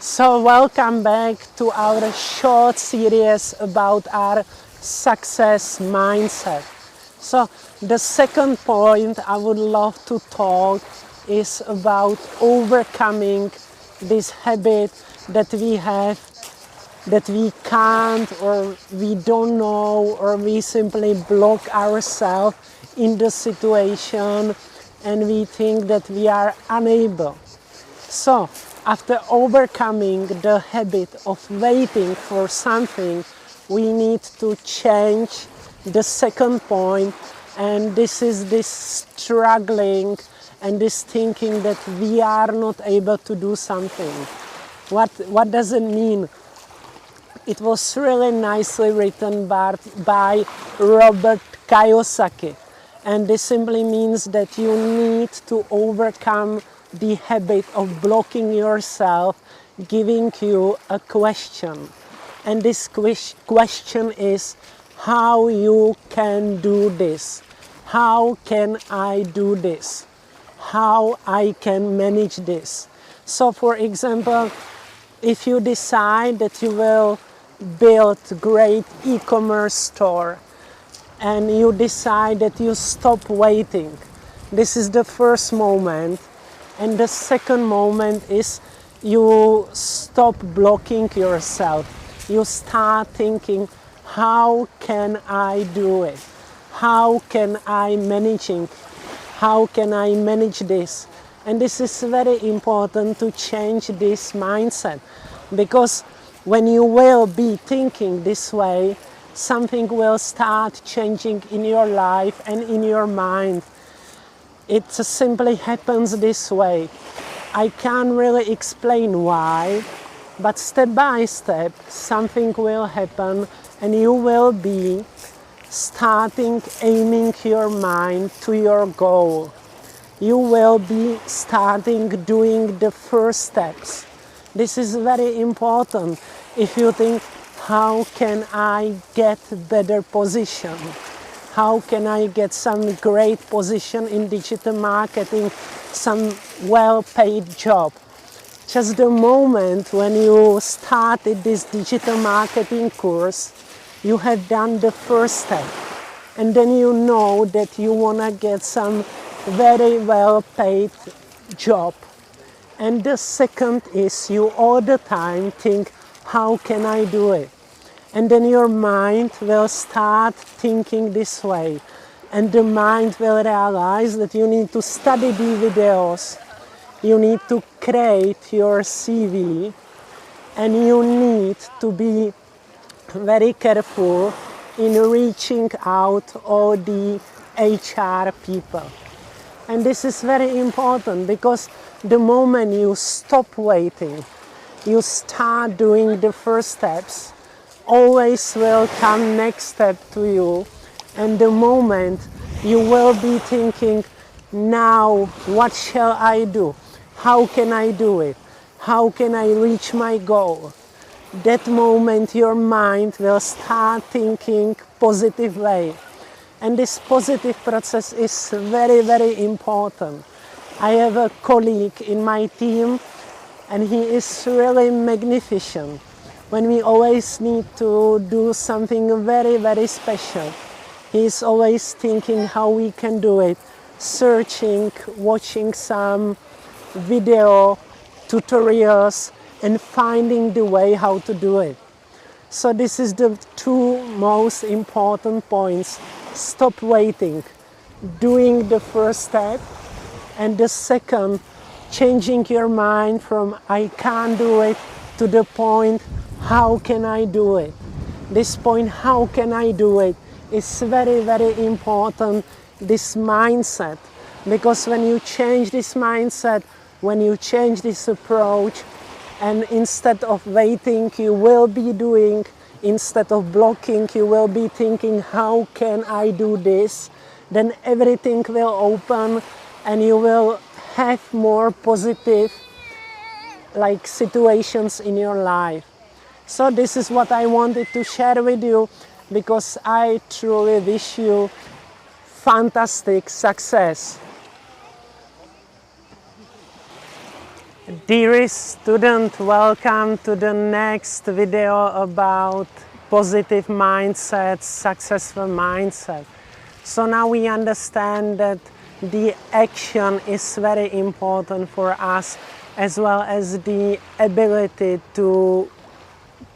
So welcome back to our short series about our success mindset. So the second point I would love to talk is about overcoming this habit that we have, that we can't or we don't know, or we simply block ourselves in the situation and we think that we are unable. So, after overcoming the habit of waiting for something, we need to change the second point, and this is this struggling and this thinking that we are not able to do something. What does it mean? It was really nicely written by Robert Kiyosaki, and this simply means that you need to overcome the habit of blocking yourself, giving you a question. And this question is how you can do this. How can I do this? How I can manage this? So for example, if you decide that you will build a great e-commerce store and you decide that you stop waiting, this is the first moment. And the second moment is you stop blocking yourself. You start thinking, how can I do it? How can I manage it? How can I manage this? And this is very important to change this mindset, because when you will be thinking this way, something will start changing in your life and in your mind. It simply happens this way. I can't really explain why, but step by step something will happen and you will be starting aiming your mind to your goal. You will be starting doing the first steps. This is very important. If you think, how can I get better position? How can I get some great position in digital marketing, some well-paid job? Just the moment when you started this digital marketing course, you have done the first step. And then you know that you want to get some very well-paid job. And the second is you all the time think, how can I do it? And then your mind will start thinking this way. And the mind will realize that you need to study the videos, you need to create your CV, and you need to be very careful in reaching out all the HR people. And this is very important, because the moment you stop waiting, you start doing the first steps, always will come next step to you. And the moment you will be thinking, now what shall I do? How can I do it? How can I reach my goal? That moment your mind will start thinking positive way. And this positive process is very, very important. I have a colleague in my team and he is really magnificent. When we always need to do something very, very special, he is always thinking how we can do it, searching, watching some video tutorials and finding the way how to do it. So this is the two most important points. Stop waiting, doing the first step, and the second, changing your mind from I can't do it to the point, how can I do it? This point, how can I do it, is very, very important, this mindset. Because when you change this mindset, when you change this approach, and instead of waiting, you will be doing, instead of blocking, you will be thinking, how can I do this? Then everything will open and you will have more positive situations in your life. So this is what I wanted to share with you, because I truly wish you fantastic success. Dearest student, welcome to the next video about positive mindset, successful mindset. So now we understand that the action is very important for us, as well as the ability to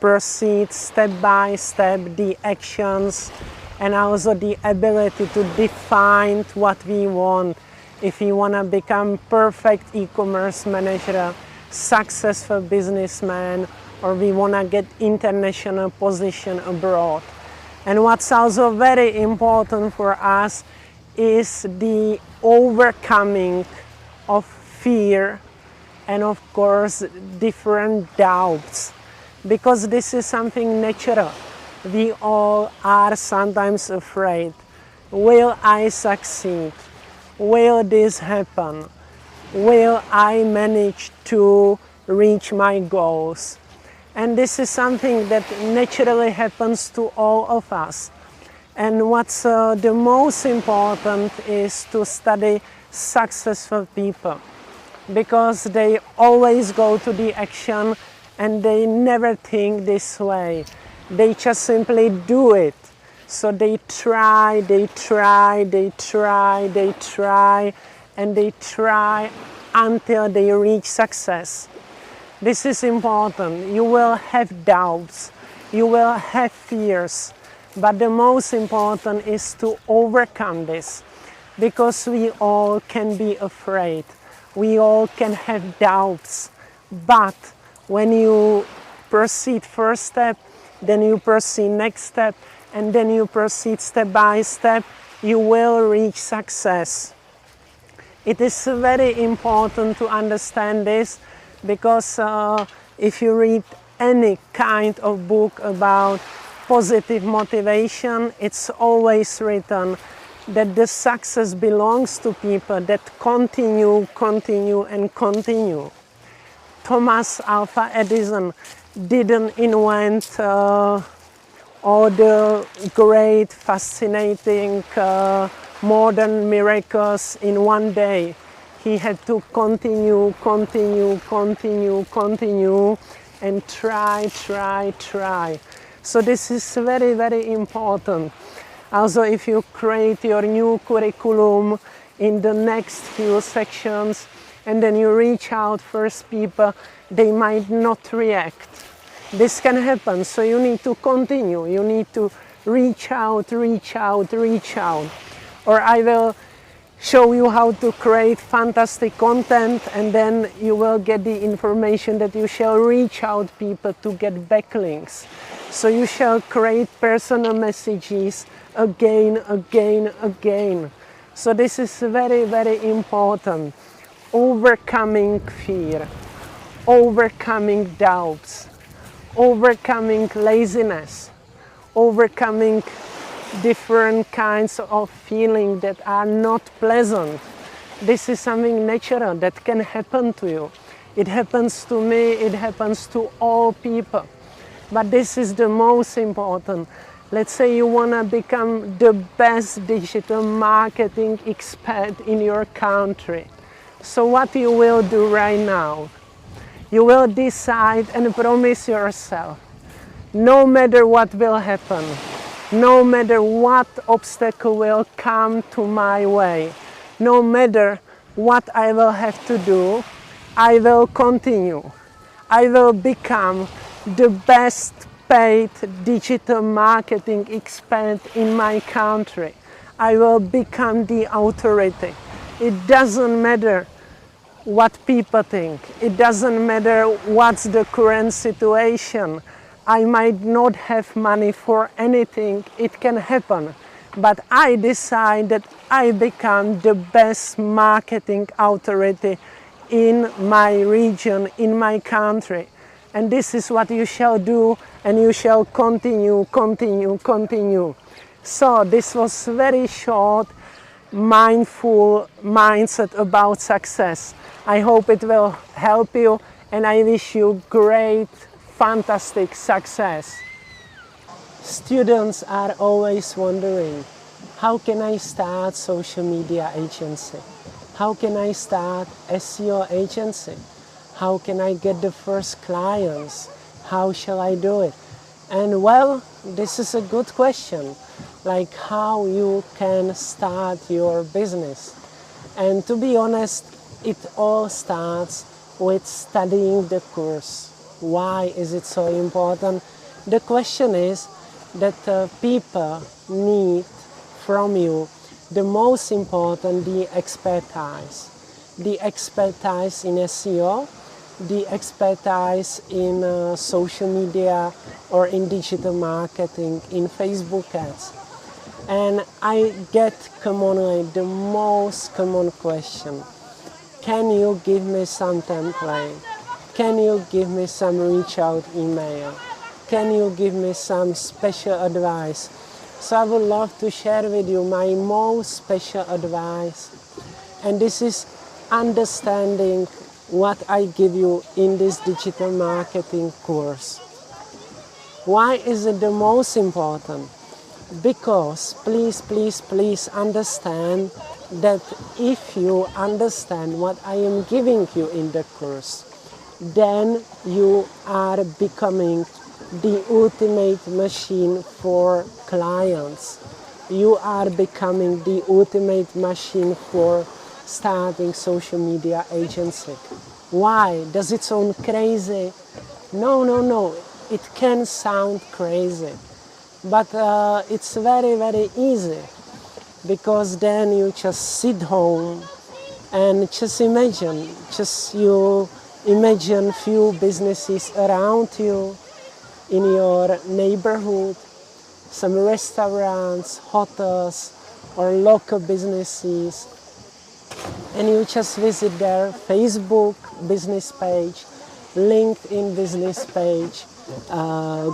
proceed step by step the actions, and also the ability to define what we want. If we want to become perfect e-commerce manager, successful businessman, or we want to get international position abroad. And what's also very important for us is the overcoming of fear and of course different doubts, because this is something natural. We all are sometimes afraid. Will I succeed? Will this happen? Will I manage to reach my goals? And this is something that naturally happens to all of us. And what's the most important is to study successful people, because they always go to the action and they never think this way. They just simply do it. So they try, and they try until they reach success. This is important. You will have doubts, you will have fears, but the most important is to overcome this, because we all can be afraid. We all can have doubts, but when you proceed first step, then you proceed next step, and then you proceed step by step, you will reach success. It is very important to understand this, because if you read any kind of book about positive motivation, it's always written that the success belongs to people that continue. Thomas Alva Edison didn't invent all the great, fascinating, modern miracles in one day. He had to continue, and try. So this is very, very important. Also, if you create your new curriculum in the next few sections, and then you reach out first people, they might not react. This can happen, so you need to continue. You need to reach out. Or I will show you how to create fantastic content, and then you will get the information that you shall reach out people to get backlinks. So you shall create personal messages again. So this is very, very important. Overcoming fear, overcoming doubts, overcoming laziness, overcoming different kinds of feelings that are not pleasant. This is something natural that can happen to you. It happens to me, it happens to all people. But this is the most important. Let's say you want to become the best digital marketing expert in your country. So what you will do right now? You will decide and promise yourself, no matter what will happen, no matter what obstacle will come to my way, no matter what I will have to do, I will continue. I will become the best paid digital marketing expert in my country. I will become the authority. It doesn't matter what people think. It doesn't matter what's the current situation. I might not have money for anything. It can happen. But I decide that I become the best marketing authority in my region, in my country. And this is what you shall do, and you shall continue. So this was very short, mindful mindset about success. I hope it will help you, and I wish you great, fantastic success. Students are always wondering, how can I start social media agency? How can I start SEO agency? How can I get the first clients? How shall I do it? And well, this is a good question, like how you can start your business. And to be honest, it all starts with studying the course. Why is it so important? The question is that people need from you the most important, the expertise. The expertise in SEO, the expertise in social media or in digital marketing, in Facebook ads. And I get commonly the most common question: can you give me some template? Can you give me some reach out email? Can you give me some special advice? So I would love to share with you my most special advice. And this is understanding what I give you in this digital marketing course. Why is it the most important? Because please understand that if you understand what I am giving you in the course, then you are becoming the ultimate machine for clients. You are becoming the ultimate machine for starting social media agency. Why? Does it sound crazy? No. It can sound crazy, but it's very easy, because then you just sit home and just imagine, you imagine few businesses around you in your neighborhood, some restaurants, hotels, or local businesses, and you just visit their Facebook business page, LinkedIn business page,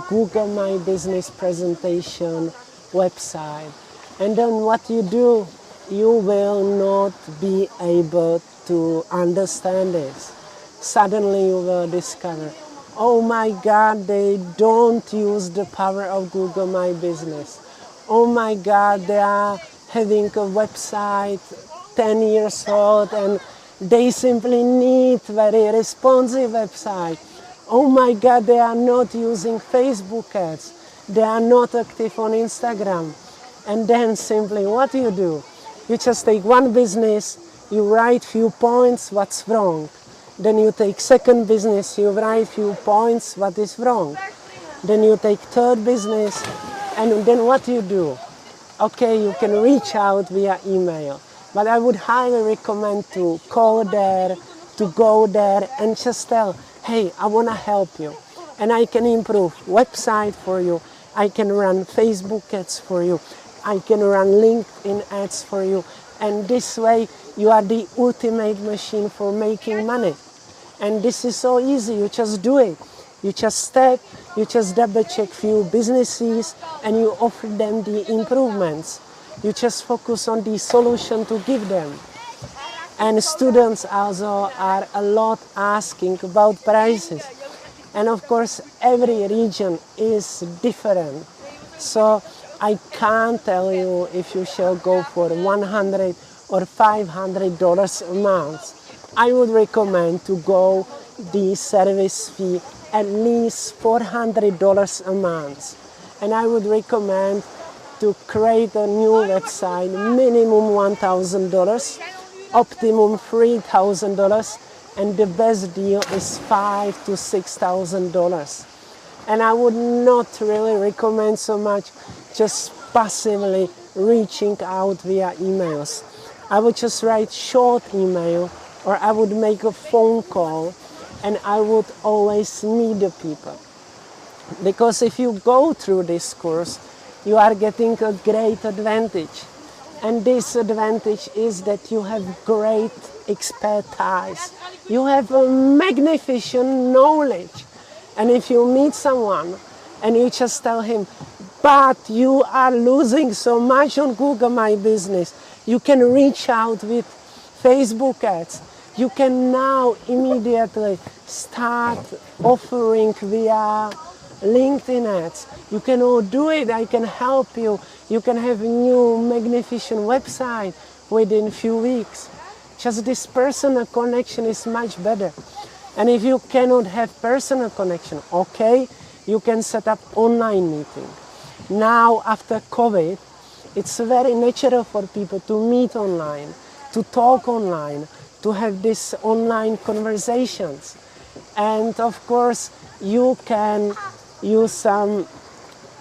Google My Business presentation, website. And then what you do, you will not be able to understand this. Suddenly you will discover, oh my God, they don't use the power of Google My Business. Oh my God, they are having a website 10 years old and they simply need very responsive website. Oh my God, they are not using Facebook ads. They are not active on Instagram. And then simply what do? You just take one business, you write few points, what's wrong. Then you take second business, you write few points, what is wrong. Then you take third business, and then what do? Okay, you can reach out via email. But I would highly recommend to call there, to go there and just tell, hey, I want to help you. And I can improve website for you. I can run Facebook ads for you. I can run LinkedIn ads for you. And this way, you are the ultimate machine for making money. And this is so easy, you just do it. You just step, you just double check few businesses and you offer them the improvements. You just focus on the solution to give them. And students also are a lot asking about prices. And of course, every region is different. So I can't tell you if you shall go for $100 or $500 a month. I would recommend to go the service fee at least $400 a month. And I would recommend to create a new website, minimum $1,000, optimum $3,000, and the best deal is $5,000 to $6,000. And I would not really recommend so much just passively reaching out via emails. I would just write short email, or I would make a phone call, and I would always meet the people. Because if you go through this course, you are getting a great advantage. And this advantage is that you have great expertise. You have a magnificent knowledge. And if you meet someone and you just tell him, but you are losing so much on Google My Business, you can reach out with Facebook ads. You can now immediately start offering via LinkedIn ads. You can all do it. I can help you. You can have a new magnificent website within a few weeks. Just this personal connection is much better. And if you cannot have personal connection, okay, you can set up online meeting. Now after COVID, it's very natural for people to meet online, to talk online, to have these online conversations. And of course, you can use some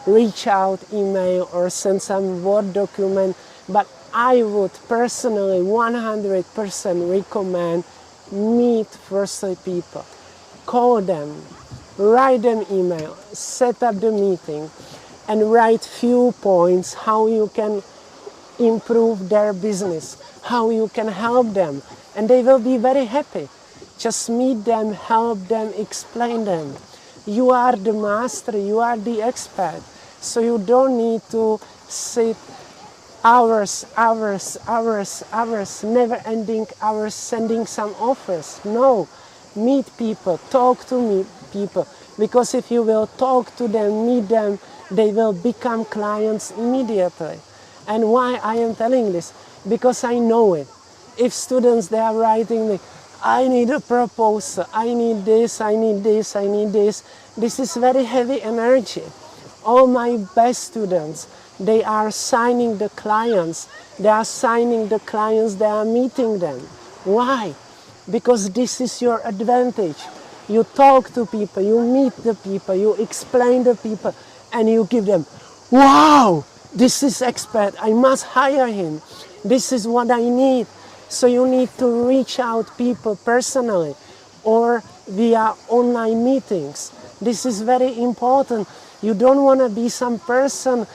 reach out email or send some Word document, but I would personally 100% recommend meet firstly people. Call them, write them email, set up the meeting, and write few points how you can improve their business, how you can help them, and they will be very happy. Just meet them, help them, explain them. You are the master, you are the expert, so you don't need to sit hours, never-ending hours sending some offers. No, meet people, talk to people, because if you will talk to them, meet them, they will become clients immediately. And why I am telling this? Because I know it. If students, they are writing me, I need a proposal, I need this, I need this, I need this. This is very heavy energy. All my best students, they are signing the clients. They are signing the clients, they are meeting them. Why? Because this is your advantage. You talk to people, you meet the people, you explain the people, and you give them, wow, this is expert, I must hire him. This is what I need. So you need to reach out people personally or via online meetings. This is very important. You don't want to be some person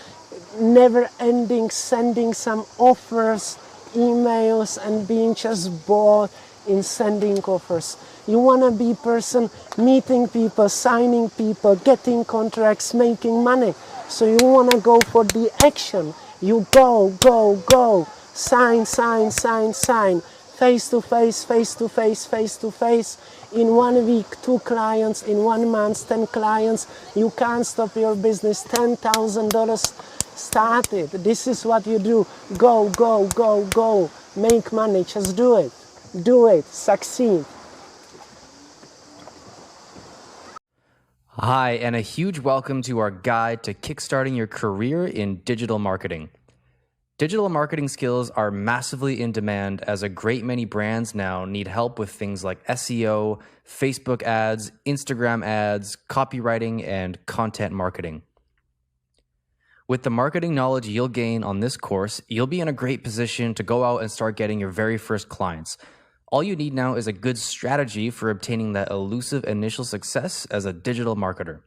never ending sending some offers, emails, and being just bored in sending offers. You want to be person meeting people, signing people, getting contracts, making money. So you want to go for the action. You go, go, go. Sign, sign, sign, sign. Face to face, face to face, face to face. In 1 week, 2 clients. In 1 month, 10 clients. You can't stop your business. $10,000 started. This is what you do. Go, go, go, go. Make money. Just do it. Do it. Succeed. Hi, and a huge welcome to our guide to kickstarting your career in digital marketing. Digital marketing skills are massively in demand as a great many brands now need help with things like SEO, Facebook ads, Instagram ads, copywriting, and content marketing. With the marketing knowledge you'll gain on this course, you'll be in a great position to go out and start getting your very first clients. All you need now is a good strategy for obtaining that elusive initial success as a digital marketer.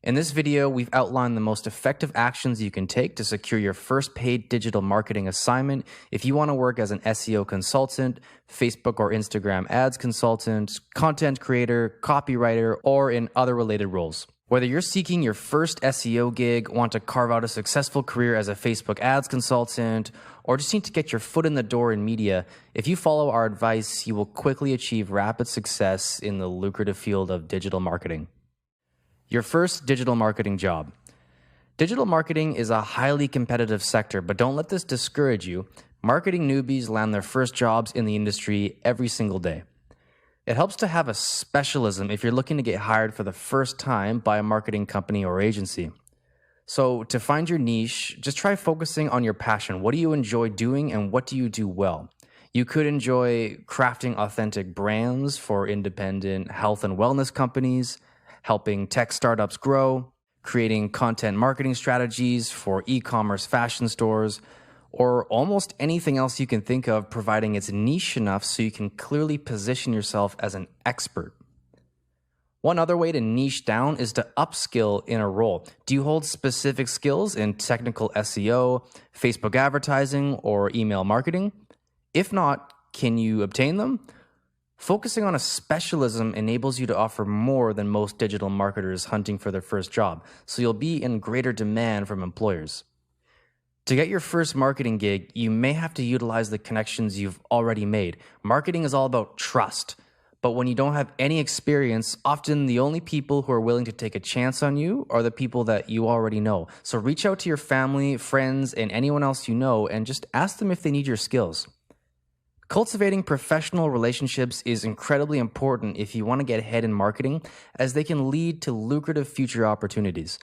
In this video, we've outlined the most effective actions you can take to secure your first paid digital marketing assignment if you want to work as an SEO consultant, Facebook or Instagram ads consultant, content creator, copywriter, or in other related roles. Whether you're seeking your first SEO gig, want to carve out a successful career as a Facebook ads consultant, or just need to get your foot in the door in media, if you follow our advice, you will quickly achieve rapid success in the lucrative field of digital marketing. Your first digital marketing job. Digital marketing is a highly competitive sector, but don't let this discourage you. Marketing newbies land their first jobs in the industry every single day. It helps to have a specialism if you're looking to get hired for the first time by a marketing company or agency. So to find your niche, just try focusing on your passion. What do you enjoy doing and what do you do well? You could enjoy crafting authentic brands for independent health and wellness companies, helping tech startups grow, creating content marketing strategies for e-commerce fashion stores, or almost anything else you can think of, providing it's niche enough so you can clearly position yourself as an expert. One other way to niche down is to upskill in a role. Do you hold specific skills in technical SEO, Facebook advertising, or email marketing? If not, can you obtain them? Focusing on a specialism enables you to offer more than most digital marketers hunting for their first job, so you'll be in greater demand from employers. To get your first marketing gig, you may have to utilize the connections you've already made. Marketing is all about trust, but when you don't have any experience, often the only people who are willing to take a chance on you are the people that you already know. So reach out to your family, friends, and anyone else you know and just ask them if they need your skills. Cultivating professional relationships is incredibly important if you want to get ahead in marketing, as they can lead to lucrative future opportunities.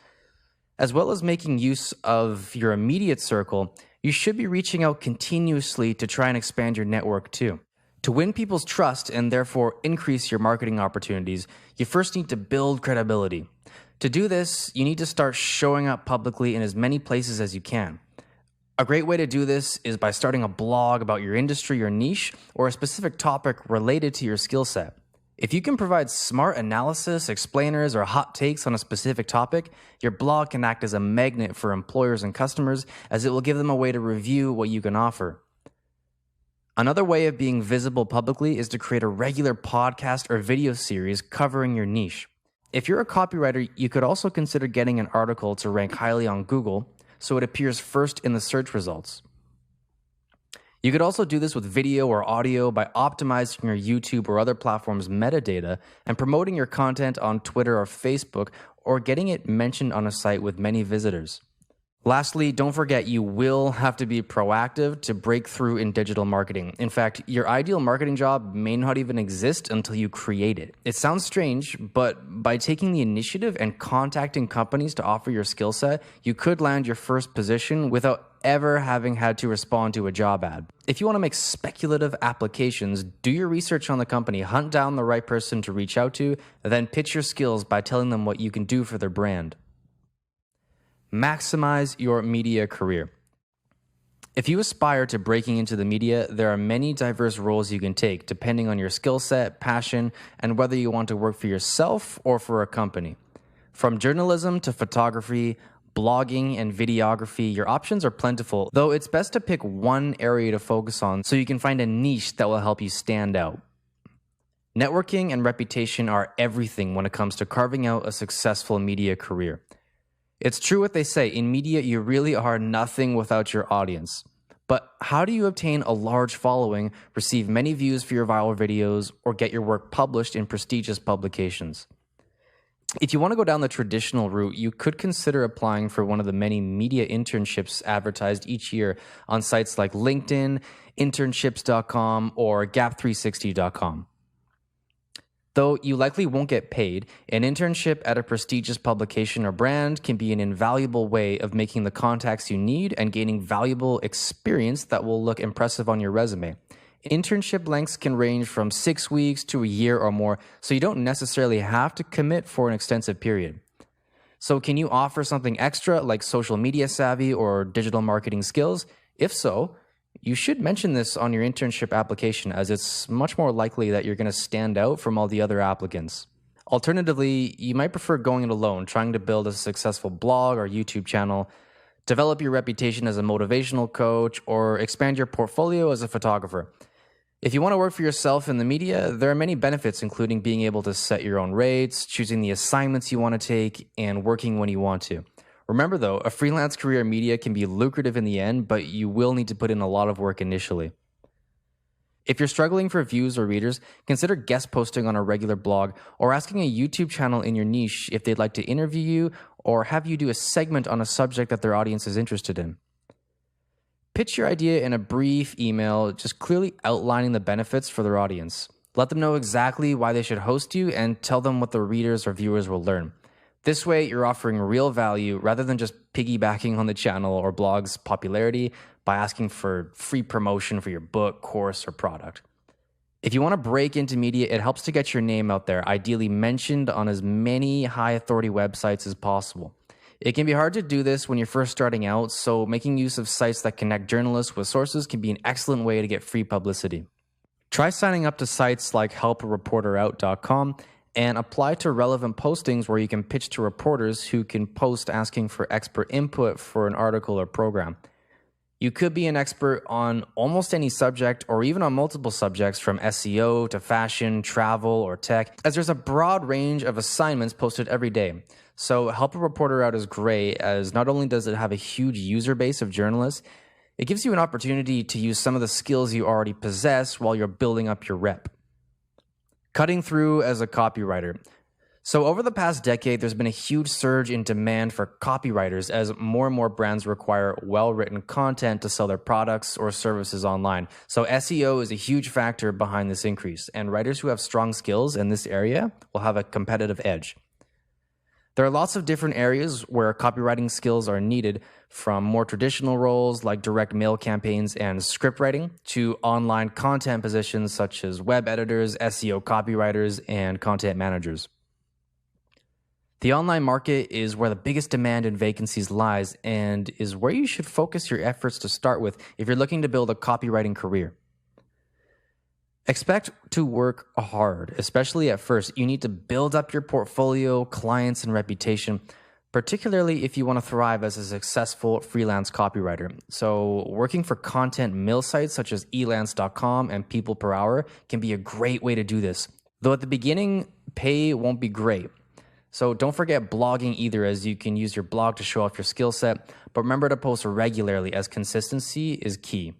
As well as making use of your immediate circle, you should be reaching out continuously to try and expand your network too. To win people's trust and therefore increase your marketing opportunities, you first need to build credibility. To do this, you need to start showing up publicly in as many places as you can. A great way to do this is by starting a blog about your industry or niche, or a specific topic related to your skill set. If you can provide smart analysis, explainers, or hot takes on a specific topic, your blog can act as a magnet for employers and customers, as it will give them a way to review what you can offer. Another way of being visible publicly is to create a regular podcast or video series covering your niche. If you're a copywriter, you could also consider getting an article to rank highly on Google, so it appears first in the search results. You could also do this with video or audio by optimizing your YouTube or other platforms' metadata and promoting your content on Twitter or Facebook, or getting it mentioned on a site with many visitors. Lastly, don't forget you will have to be proactive to break through in digital marketing. In fact, your ideal marketing job may not even exist until you create it. It sounds strange, but by taking the initiative and contacting companies to offer your skill set, you could land your first position without ever having had to respond to a job ad. If you want to make speculative applications, do your research on the company, hunt down the right person to reach out to, and then pitch your skills by telling them what you can do for their brand. Maximize your media career. If you aspire to breaking into the media, there are many diverse roles you can take depending on your skill set, passion, and whether you want to work for yourself or for a company. From journalism to photography, blogging, and videography, your options are plentiful, though it's best to pick one area to focus on so you can find a niche that will help you stand out. Networking and reputation are everything when it comes to carving out a successful media career. It's true what they say, in media you really are nothing without your audience. But how do you obtain a large following, receive many views for your viral videos, or get your work published in prestigious publications? If you want to go down the traditional route, you could consider applying for one of the many media internships advertised each year on sites like LinkedIn, internships.com, or gap360.com. Though you likely won't get paid, an internship at a prestigious publication or brand can be an invaluable way of making the contacts you need and gaining valuable experience that will look impressive on your resume. Internship lengths can range from 6 weeks to a year or more, so you don't necessarily have to commit for an extensive period. So can you offer something extra like social media savvy or digital marketing skills? If so, you should mention this on your internship application, as it's much more likely that you're going to stand out from all the other applicants. Alternatively, you might prefer going it alone, trying to build a successful blog or YouTube channel, develop your reputation as a motivational coach, or expand your portfolio as a photographer. If you want to work for yourself in the media, there are many benefits, including being able to set your own rates, choosing the assignments you want to take, and working when you want to. Remember though, a freelance career in media can be lucrative in the end, but you will need to put in a lot of work initially. If you're struggling for views or readers, consider guest posting on a regular blog or asking a YouTube channel in your niche if they'd like to interview you or have you do a segment on a subject that their audience is interested in. Pitch your idea in a brief email, just clearly outlining the benefits for their audience. Let them know exactly why they should host you and tell them what the readers or viewers will learn. This way, you're offering real value rather than just piggybacking on the channel or blog's popularity by asking for free promotion for your book, course, or product. If you want to break into media, it helps to get your name out there, ideally mentioned on as many high-authority websites as possible. It can be hard to do this when you're first starting out, so making use of sites that connect journalists with sources can be an excellent way to get free publicity. Try signing up to sites like helpareporterout.com and apply to relevant postings where you can pitch to reporters who can post asking for expert input for an article or program. You could be an expert on almost any subject or even on multiple subjects from SEO to fashion, travel, or tech, as there's a broad range of assignments posted every day. So Help a Reporter Out is great, as not only does it have a huge user base of journalists, it gives you an opportunity to use some of the skills you already possess while you're building up your rep. Cutting through as a copywriter. So over the past decade, there's been a huge surge in demand for copywriters as more and more brands require well-written content to sell their products or services online. So SEO is a huge factor behind this increase, and writers who have strong skills in this area will have a competitive edge. There are lots of different areas where copywriting skills are needed, from more traditional roles like direct mail campaigns and script writing to online content positions such as web editors, SEO copywriters, and content managers. The online market is where the biggest demand and vacancies lies and is where you should focus your efforts to start with if you're looking to build a copywriting career. Expect to work hard, especially at first. You need to build up your portfolio, clients, and reputation, particularly if you want to thrive as a successful freelance copywriter. So working for content mill sites such as elance.com and People Per Hour can be a great way to do this. Though at the beginning, pay won't be great. So don't forget blogging either, as you can use your blog to show off your skill set, but remember to post regularly as consistency is key.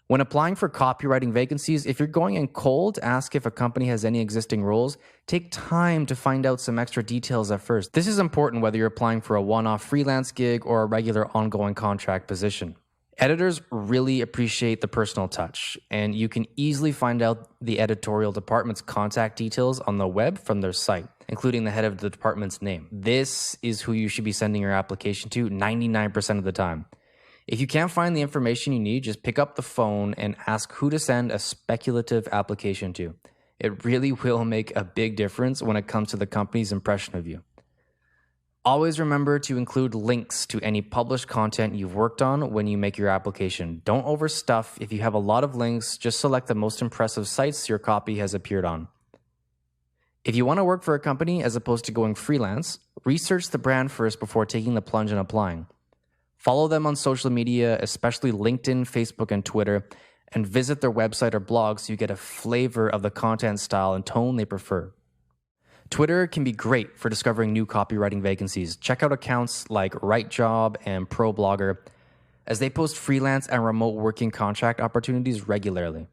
When applying for copywriting vacancies, if you're going in cold, ask if a company has any existing roles. Take time to find out some extra details at first. This is important whether you're applying for a one-off freelance gig or a regular ongoing contract position. Editors really appreciate the personal touch, and you can easily find out the editorial department's contact details on the web from their site, including the head of the department's name. This is who you should be sending your application to 99% of the time. If you can't find the information you need, just pick up the phone and ask who to send a speculative application to. It really will make a big difference when it comes to the company's impression of you. Always remember to include links to any published content you've worked on when you make your application. Don't overstuff. If you have a lot of links, just select the most impressive sites your copy has appeared on. If you want to work for a company as opposed to going freelance, research the brand first before taking the plunge and applying. Follow them on social media, especially LinkedIn, Facebook, and Twitter, and visit their website or blog so you get a flavor of the content style and tone they prefer. Twitter can be great for discovering new copywriting vacancies. Check out accounts like WriteJob and ProBlogger, as they post freelance and remote working contract opportunities regularly.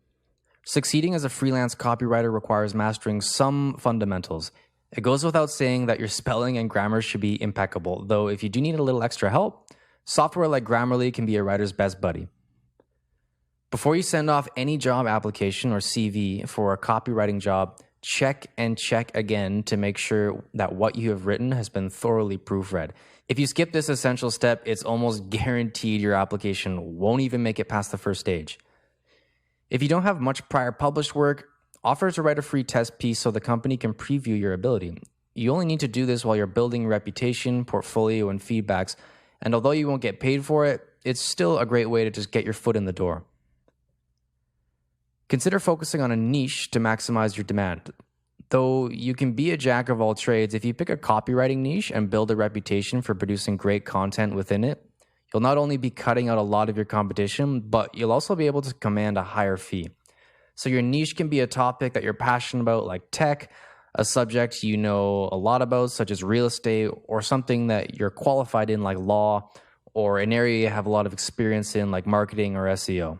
Succeeding as a freelance copywriter requires mastering some fundamentals. It goes without saying that your spelling and grammar should be impeccable, though if you do need a little extra help, software like Grammarly can be a writer's best buddy. Before you send off any job application or CV for a copywriting job, check again to make sure that what you have written has been thoroughly proofread. If you skip this essential step, it's almost guaranteed your application won't even make it past the first stage. If you don't have much prior published work, offer to write a free test piece so the company can preview your ability. You only need to do this while you're building reputation, portfolio, and feedbacks, and although you won't get paid for it, it's still a great way to just get your foot in the door. Consider focusing on a niche to maximize your demand. Though you can be a jack of all trades, if you pick a copywriting niche and build a reputation for producing great content within it, you'll not only be cutting out a lot of your competition, but you'll also be able to command a higher fee. So your niche can be a topic that you're passionate about, like tech, a subject you know a lot about, such as real estate, or something that you're qualified in, like law, or an area you have a lot of experience in, like marketing or SEO.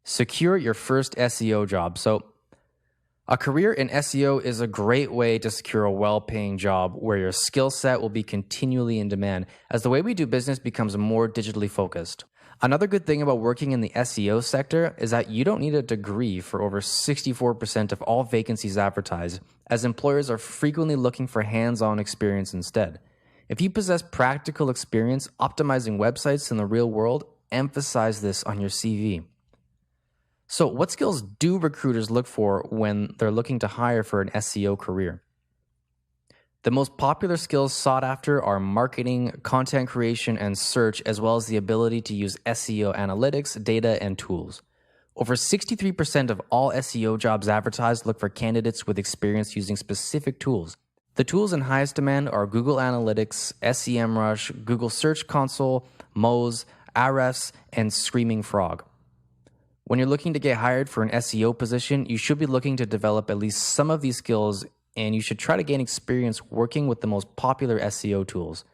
Secure your first SEO job. So a career in SEO is a great way to secure a well-paying job where your skill set will be continually in demand as the way we do business becomes more digitally focused. Another good thing about working in the SEO sector is that you don't need a degree for over 64% of all vacancies advertised, as employers are frequently looking for hands-on experience instead. If you possess practical experience optimizing websites in the real world, emphasize this on your CV. So what skills do recruiters look for when they're looking to hire for an SEO career? The most popular skills sought after are marketing, content creation, and search, as well as the ability to use SEO analytics, data, and tools. Over 63% of all SEO jobs advertised look for candidates with experience using specific tools. The tools in highest demand are Google Analytics, SEMrush, Google Search Console, Moz, Ahrefs, and Screaming Frog. When you're looking to get hired for an SEO position, you should be looking to develop at least some of these skills, and you should try to gain experience working with the most popular SEO tools.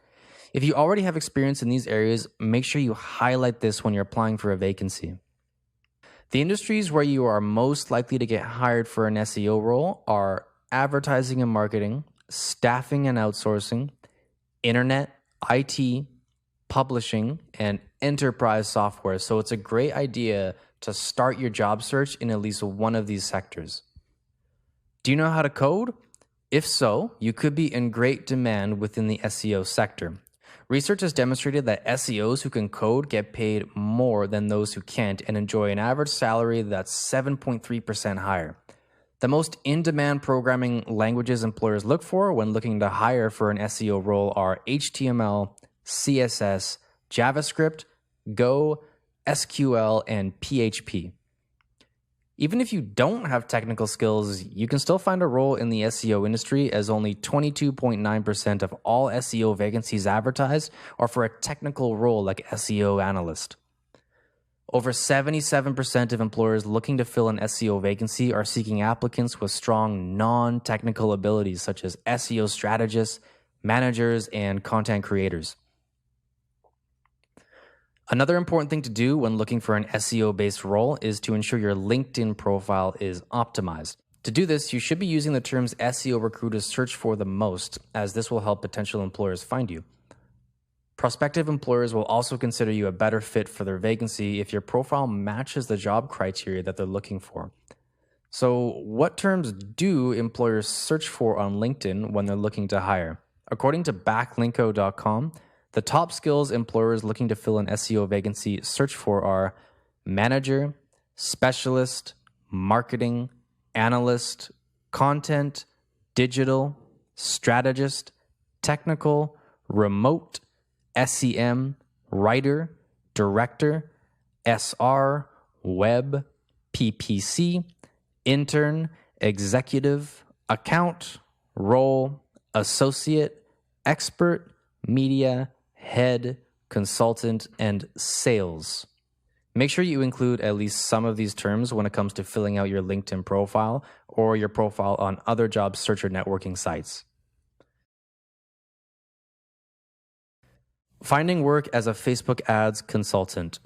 If you already have experience in these areas, make sure you highlight this when you're applying for a vacancy. The industries where you are most likely to get hired for an SEO role are advertising and marketing, staffing and outsourcing, internet, IT, publishing, and enterprise software. So it's a great idea to start your job search in at least one of these sectors. Do you know how to code? If so, you could be in great demand within the SEO sector. Research has demonstrated that SEOs who can code get paid more than those who can't and enjoy an average salary that's 7.3% higher. The most in-demand programming languages employers look for when looking to hire for an SEO role are HTML, CSS, JavaScript, Go, SQL, and PHP. Even if you don't have technical skills, you can still find a role in the SEO industry, as only 22.9% of all SEO vacancies advertised are for a technical role like SEO analyst. Over 77% of employers looking to fill an SEO vacancy are seeking applicants with strong non-technical abilities such as SEO strategists, managers, and content creators. Another important thing to do when looking for an SEO-based role is to ensure your LinkedIn profile is optimized. To do this, you should be using the terms SEO recruiters search for the most, as this will help potential employers find you. Prospective employers will also consider you a better fit for their vacancy if your profile matches the job criteria that they're looking for. So, what terms do employers search for on LinkedIn when they're looking to hire? According to backlinko.com, the top skills employers looking to fill an SEO vacancy search for are manager, specialist, marketing, analyst, content, digital, strategist, technical, remote, SEM, writer, director, SR, web, PPC, intern, executive, account, role, associate, expert, media, head, consultant, and sales. Make sure you include at least some of these terms when it comes to filling out your LinkedIn profile or your profile on other job search or networking sites. Finding work as a Facebook ads consultant.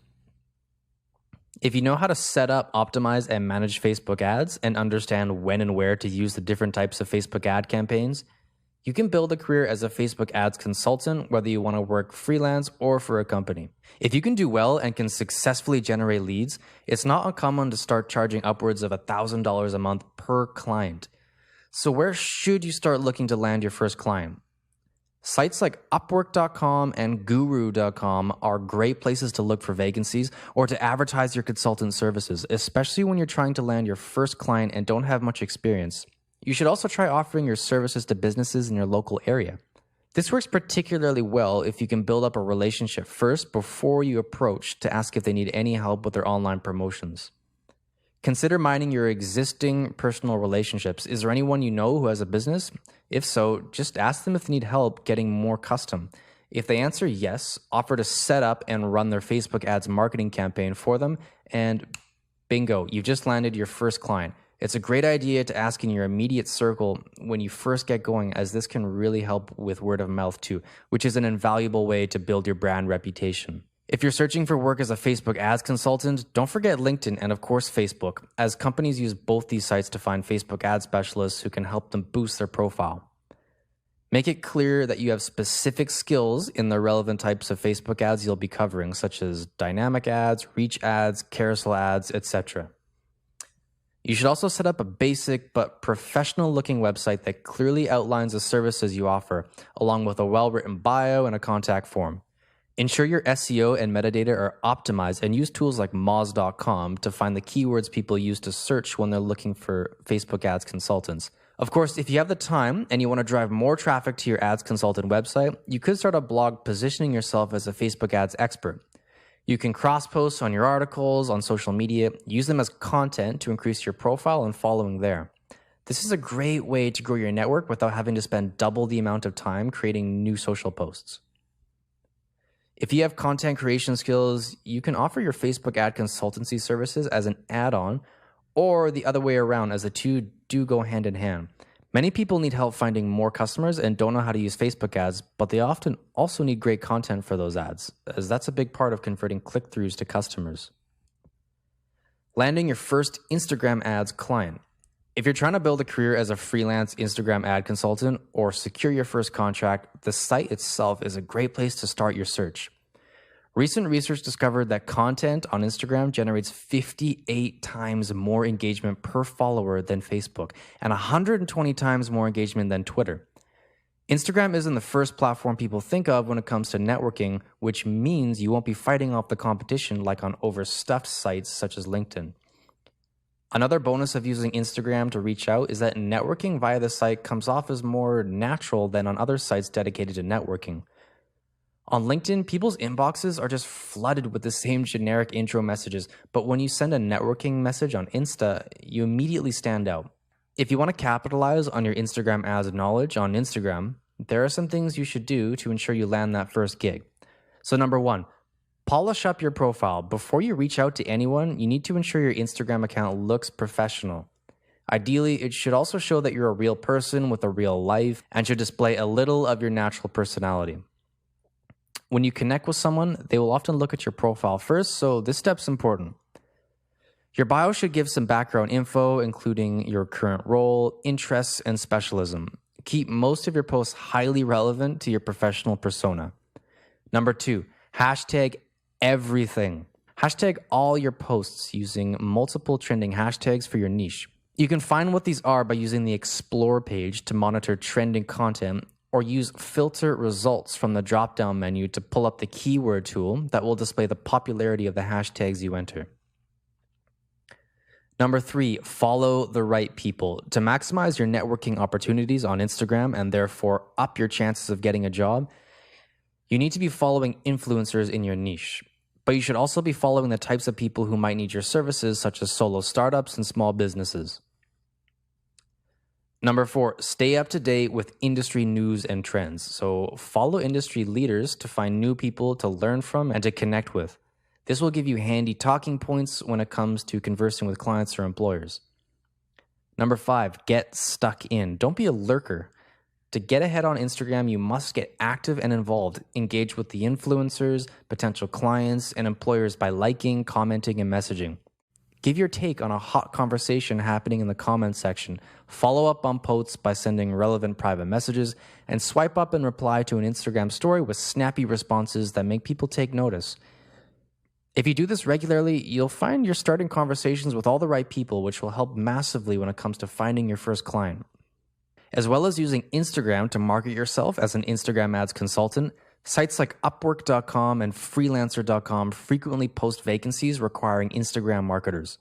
If you know how to set up, optimize, and manage Facebook ads and understand when and where to use the different types of Facebook ad campaigns, you can build a career as a Facebook ads consultant, whether you want to work freelance or for a company. If you can do well and can successfully generate leads, it's not uncommon to start charging upwards of $1,000 a month per client. So where should you start looking to land your first client? Sites like Upwork.com and Guru.com are great places to look for vacancies or to advertise your consultant services, especially when you're trying to land your first client and don't have much experience. You should also try offering your services to businesses in your local area. This works particularly well if you can build up a relationship first before you approach to ask if they need any help with their online promotions. Consider mining your existing personal relationships. Is there anyone you know who has a business? If so, just ask them if they need help getting more custom. If they answer yes, offer to set up and run their Facebook ads marketing campaign for them, and bingo, you've just landed your first client. It's a great idea to ask in your immediate circle when you first get going, as this can really help with word of mouth too, which is an invaluable way to build your brand reputation. If you're searching for work as a Facebook ads consultant, don't forget LinkedIn and of course Facebook, as companies use both these sites to find Facebook ad specialists who can help them boost their profile. Make it clear that you have specific skills in the relevant types of Facebook ads you'll be covering, such as dynamic ads, reach ads, carousel ads, etc. You should also set up a basic but professional-looking website that clearly outlines the services you offer, along with a well-written bio and a contact form. Ensure your SEO and metadata are optimized and use tools like Moz.com to find the keywords people use to search when they're looking for Facebook ads consultants. Of course, if you have the time and you want to drive more traffic to your ads consultant website, you could start a blog positioning yourself as a Facebook ads expert. You can cross-post on your articles on social media, use them as content to increase your profile and following there. This is a great way to grow your network without having to spend double the amount of time creating new social posts. If you have content creation skills, you can offer your Facebook ad consultancy services as an add-on, or the other way around, as the two do go hand in hand. Many people need help finding more customers and don't know how to use Facebook ads, but they often also need great content for those ads, as that's a big part of converting click-throughs to customers. Landing your first Instagram ads client. If you're trying to build a career as a freelance Instagram ad consultant or secure your first contract, the site itself is a great place to start your search. Recent research discovered that content on Instagram generates 58 times more engagement per follower than Facebook and 120 times more engagement than Twitter. Instagram isn't the first platform people think of when it comes to networking, which means you won't be fighting off the competition like on overstuffed sites such as LinkedIn. Another bonus of using Instagram to reach out is that networking via the site comes off as more natural than on other sites dedicated to networking. On LinkedIn, people's inboxes are just flooded with the same generic intro messages, but when you send a networking message on Insta, you immediately stand out. If you want to capitalize on your Instagram ads knowledge on Instagram, there are some things you should do to ensure you land that first gig. So number 1, polish up your profile. Before you reach out to anyone, you need to ensure your Instagram account looks professional. Ideally, it should also show that you're a real person with a real life and should display a little of your natural personality. When you connect with someone, they will often look at your profile first, so this step's important. Your bio should give some background info, including your current role, interests, and specialism. Keep most of your posts highly relevant to your professional persona. Number 2, hashtag everything. Hashtag all your posts using multiple trending hashtags for your niche. You can find what these are by using the Explore page to monitor trending content, or use filter results from the drop-down menu to pull up the keyword tool that will display the popularity of the hashtags you enter. Number 3, follow the right people. To maximize your networking opportunities on Instagram and therefore up your chances of getting a job, you need to be following influencers in your niche. But you should also be following the types of people who might need your services, such as solo startups and small businesses. Number 4, stay up to date with industry news and trends. So follow industry leaders to find new people to learn from and to connect with. This will give you handy talking points when it comes to conversing with clients or employers. Number 5, get stuck in. Don't be a lurker. To get ahead on Instagram, you must get active and involved. Engage with the influencers, potential clients, and employers by liking, commenting, and messaging. Give your take on a hot conversation happening in the comments section. Follow up on posts by sending relevant private messages, and swipe up and reply to an Instagram story with snappy responses that make people take notice. If you do this regularly, you'll find you're starting conversations with all the right people, which will help massively when it comes to finding your first client. As well as using Instagram to market yourself as an Instagram ads consultant, sites like Upwork.com and Freelancer.com frequently post vacancies requiring Instagram marketers.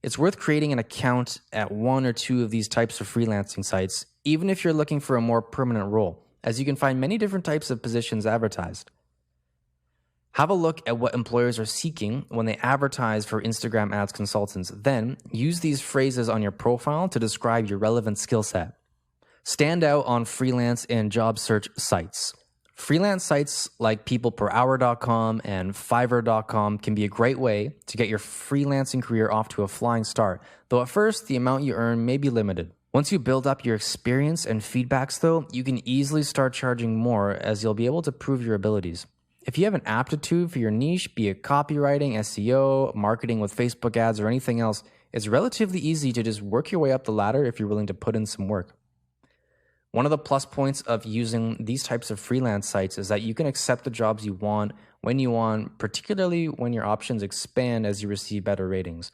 It's worth creating an account at one or two of these types of freelancing sites, even if you're looking for a more permanent role, as you can find many different types of positions advertised. Have a look at what employers are seeking when they advertise for Instagram ads consultants. Then, use these phrases on your profile to describe your relevant skill set. Stand out on freelance and job search sites. Freelance sites like peopleperhour.com and Fiverr.com can be a great way to get your freelancing career off to a flying start, though at first the amount you earn may be limited. Once you build up your experience and feedbacks though, you can easily start charging more as you'll be able to prove your abilities. If you have an aptitude for your niche, be it copywriting, SEO, marketing with Facebook ads, or anything else, it's relatively easy to just work your way up the ladder if you're willing to put in some work. One of the plus points of using these types of freelance sites is that you can accept the jobs you want when you want, particularly when your options expand as you receive better ratings.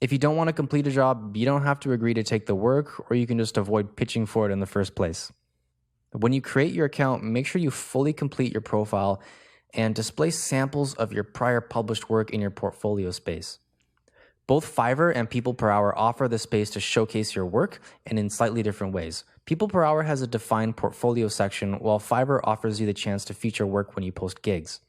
If you don't want to complete a job, you don't have to agree to take the work, or you can just avoid pitching for it in the first place. When you create your account, make sure you fully complete your profile and display samples of your prior published work in your portfolio space. Both Fiverr and People Per Hour offer the space to showcase your work, and in slightly different ways. People Per Hour has a defined portfolio section, while Fiverr offers you the chance to feature work when you post gigs.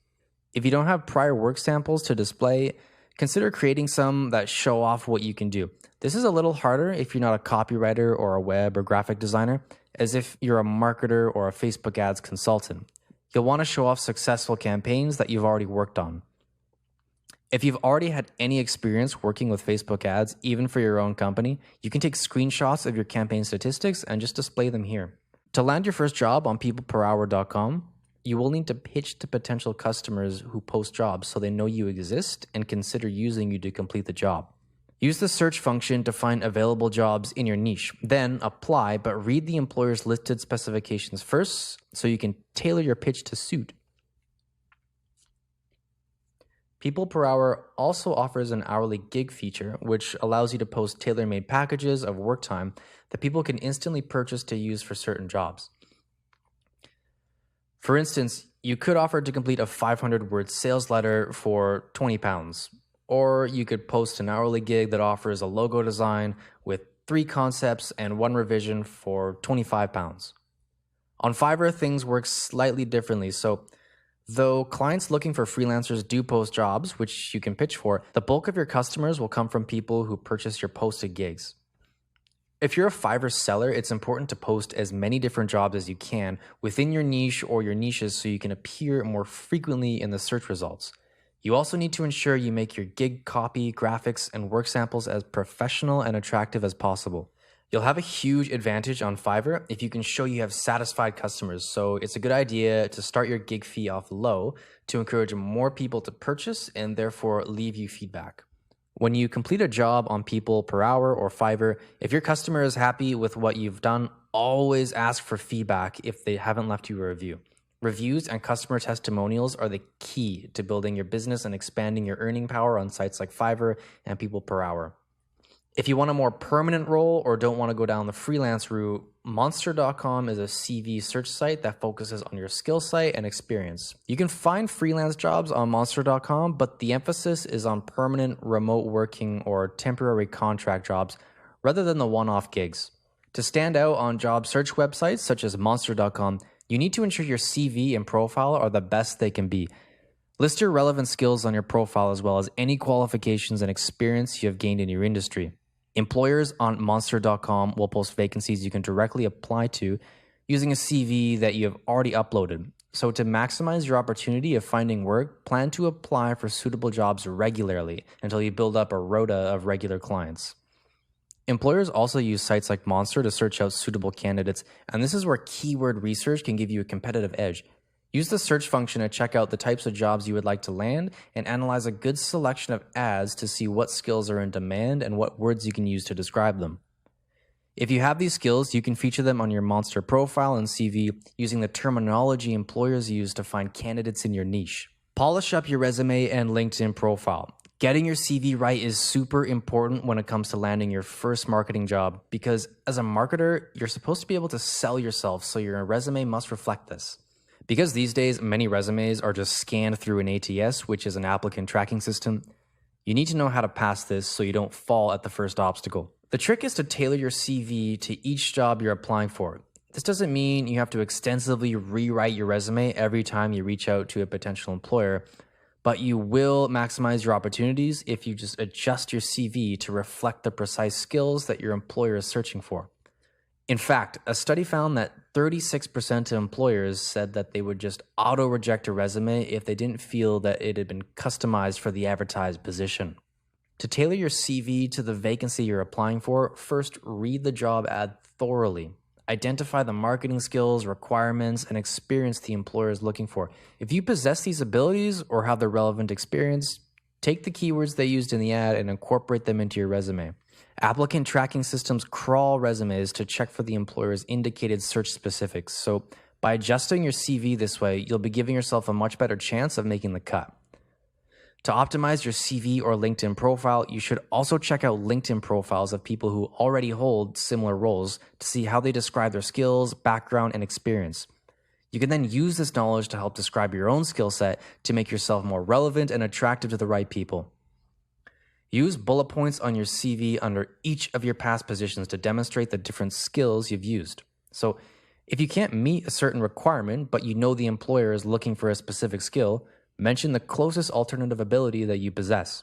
If you don't have prior work samples to display, consider creating some that show off what you can do. This is a little harder if you're not a copywriter or a web or graphic designer, as if you're a marketer or a Facebook ads consultant. You'll want to show off successful campaigns that you've already worked on. If you've already had any experience working with Facebook ads, even for your own company, you can take screenshots of your campaign statistics and just display them here. To land your first job on peopleperhour.com, You will need to pitch to potential customers who post jobs so they know you exist and consider using you to complete the job. Use the search function to find available jobs in your niche. Then apply, but read the employer's listed specifications first so you can tailor your pitch to suit. People Per Hour also offers an hourly gig feature, which allows you to post tailor-made packages of work time that people can instantly purchase to use for certain jobs. For instance, you could offer to complete a 500-word sales letter for £20. Or you could post an hourly gig that offers a logo design with 3 concepts and 1 revision for £25. On Fiverr, things work slightly differently. So though clients looking for freelancers do post jobs, which you can pitch for, the bulk of your customers will come from people who purchase your posted gigs. If you're a Fiverr seller, it's important to post as many different jobs as you can within your niche or your niches so you can appear more frequently in the search results. You also need to ensure you make your gig copy, graphics, and work samples as professional and attractive as possible. You'll have a huge advantage on Fiverr if you can show you have satisfied customers, so it's a good idea to start your gig fee off low to encourage more people to purchase and therefore leave you feedback. When you complete a job on People Per Hour or Fiverr, if your customer is happy with what you've done, always ask for feedback if they haven't left you a review. Reviews and customer testimonials are the key to building your business and expanding your earning power on sites like Fiverr and People Per Hour. If you want a more permanent role or don't want to go down the freelance route, Monster.com is a CV search site that focuses on your skill set and experience. You can find freelance jobs on Monster.com, but the emphasis is on permanent remote working or temporary contract jobs rather than the one-off gigs. To stand out on job search websites such as Monster.com, you need to ensure your CV and profile are the best they can be. List your relevant skills on your profile as well as any qualifications and experience you have gained in your industry. Employers on Monster.com will post vacancies you can directly apply to using a CV that you have already uploaded. So to maximize your opportunity of finding work, plan to apply for suitable jobs regularly until you build up a rota of regular clients. Employers also use sites like Monster to search out suitable candidates, and this is where keyword research can give you a competitive edge. Use the search function to check out the types of jobs you would like to land and analyze a good selection of ads to see what skills are in demand and what words you can use to describe them. If you have these skills, you can feature them on your Monster profile and CV using the terminology employers use to find candidates in your niche. Polish up your resume and LinkedIn profile. Getting your CV right is super important when it comes to landing your first marketing job because as a marketer, you're supposed to be able to sell yourself, so your resume must reflect this. Because these days, many resumes are just scanned through an ATS, which is an applicant tracking system, you need to know how to pass this so you don't fall at the first obstacle. The trick is to tailor your CV to each job you're applying for. This doesn't mean you have to extensively rewrite your resume every time you reach out to a potential employer, but you will maximize your opportunities if you just adjust your CV to reflect the precise skills that your employer is searching for. In fact, a study found that 36% of employers said that they would just auto-reject a resume if they didn't feel that it had been customized for the advertised position. To tailor your CV to the vacancy you're applying for, first read the job ad thoroughly. Identify the marketing skills, requirements, and experience the employer is looking for. If you possess these abilities or have the relevant experience, take the keywords they used in the ad and incorporate them into your resume. Applicant tracking systems crawl resumes to check for the employer's indicated search specifics. So by adjusting your CV this way, you'll be giving yourself a much better chance of making the cut. To optimize your CV or LinkedIn profile, you should also check out LinkedIn profiles of people who already hold similar roles to see how they describe their skills, background, and experience. You can then use this knowledge to help describe your own skill set to make yourself more relevant and attractive to the right people. Use bullet points on your CV under each of your past positions to demonstrate the different skills you've used. So if you can't meet a certain requirement, but you know the employer is looking for a specific skill, mention the closest alternative ability that you possess.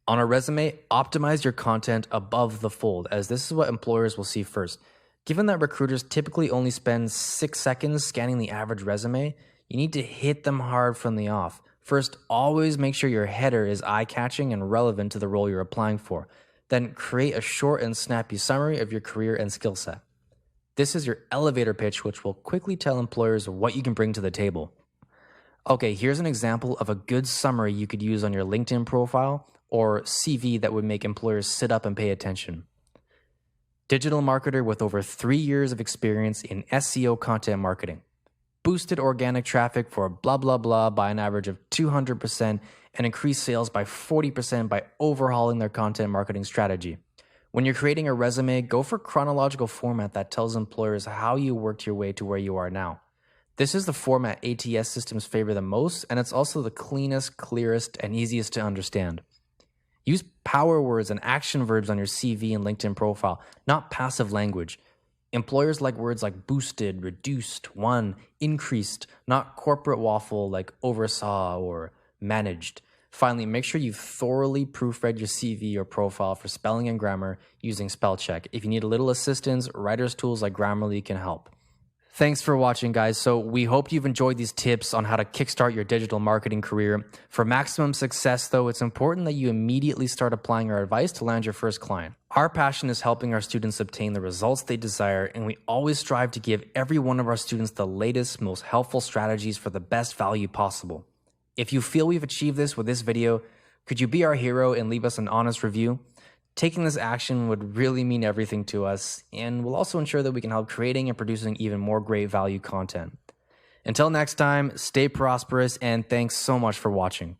On a resume, optimize your content above the fold, as this is what employers will see first. Given that recruiters typically only spend 6 seconds scanning the average resume, you need to hit them hard from the off. First, always make sure your header is eye-catching and relevant to the role you're applying for. Then create a short and snappy summary of your career and skill set. This is your elevator pitch, which will quickly tell employers what you can bring to the table. Okay, here's an example of a good summary you could use on your LinkedIn profile or CV that would make employers sit up and pay attention. Digital marketer with over 3 years of experience in SEO content marketing. Boosted organic traffic for blah, blah, blah by an average of 200% and increased sales by 40% by overhauling their content marketing strategy. When you're creating a resume, go for chronological format that tells employers how you worked your way to where you are now. This is the format ATS systems favor the most, and it's also the cleanest, clearest, and easiest to understand. Use power words and action verbs on your CV and LinkedIn profile, not passive language. Employers like words like boosted, reduced, won, increased, not corporate waffle like oversaw or managed. Finally, make sure you've thoroughly proofread your CV or profile for spelling and grammar using spell check. If you need a little assistance, writer's tools like Grammarly can help. Thanks for watching, guys. So we hope you've enjoyed these tips on how to kickstart your digital marketing career. For maximum success, though, it's important that you immediately start applying our advice to land your first client. Our passion is helping our students obtain the results they desire, and we always strive to give every one of our students the latest, most helpful strategies for the best value possible. If you feel we've achieved this with this video, could you be our hero and leave us an honest review? Taking this action would really mean everything to us, and will also ensure that we can help creating and producing even more great value content. Until next time, stay prosperous, and thanks so much for watching.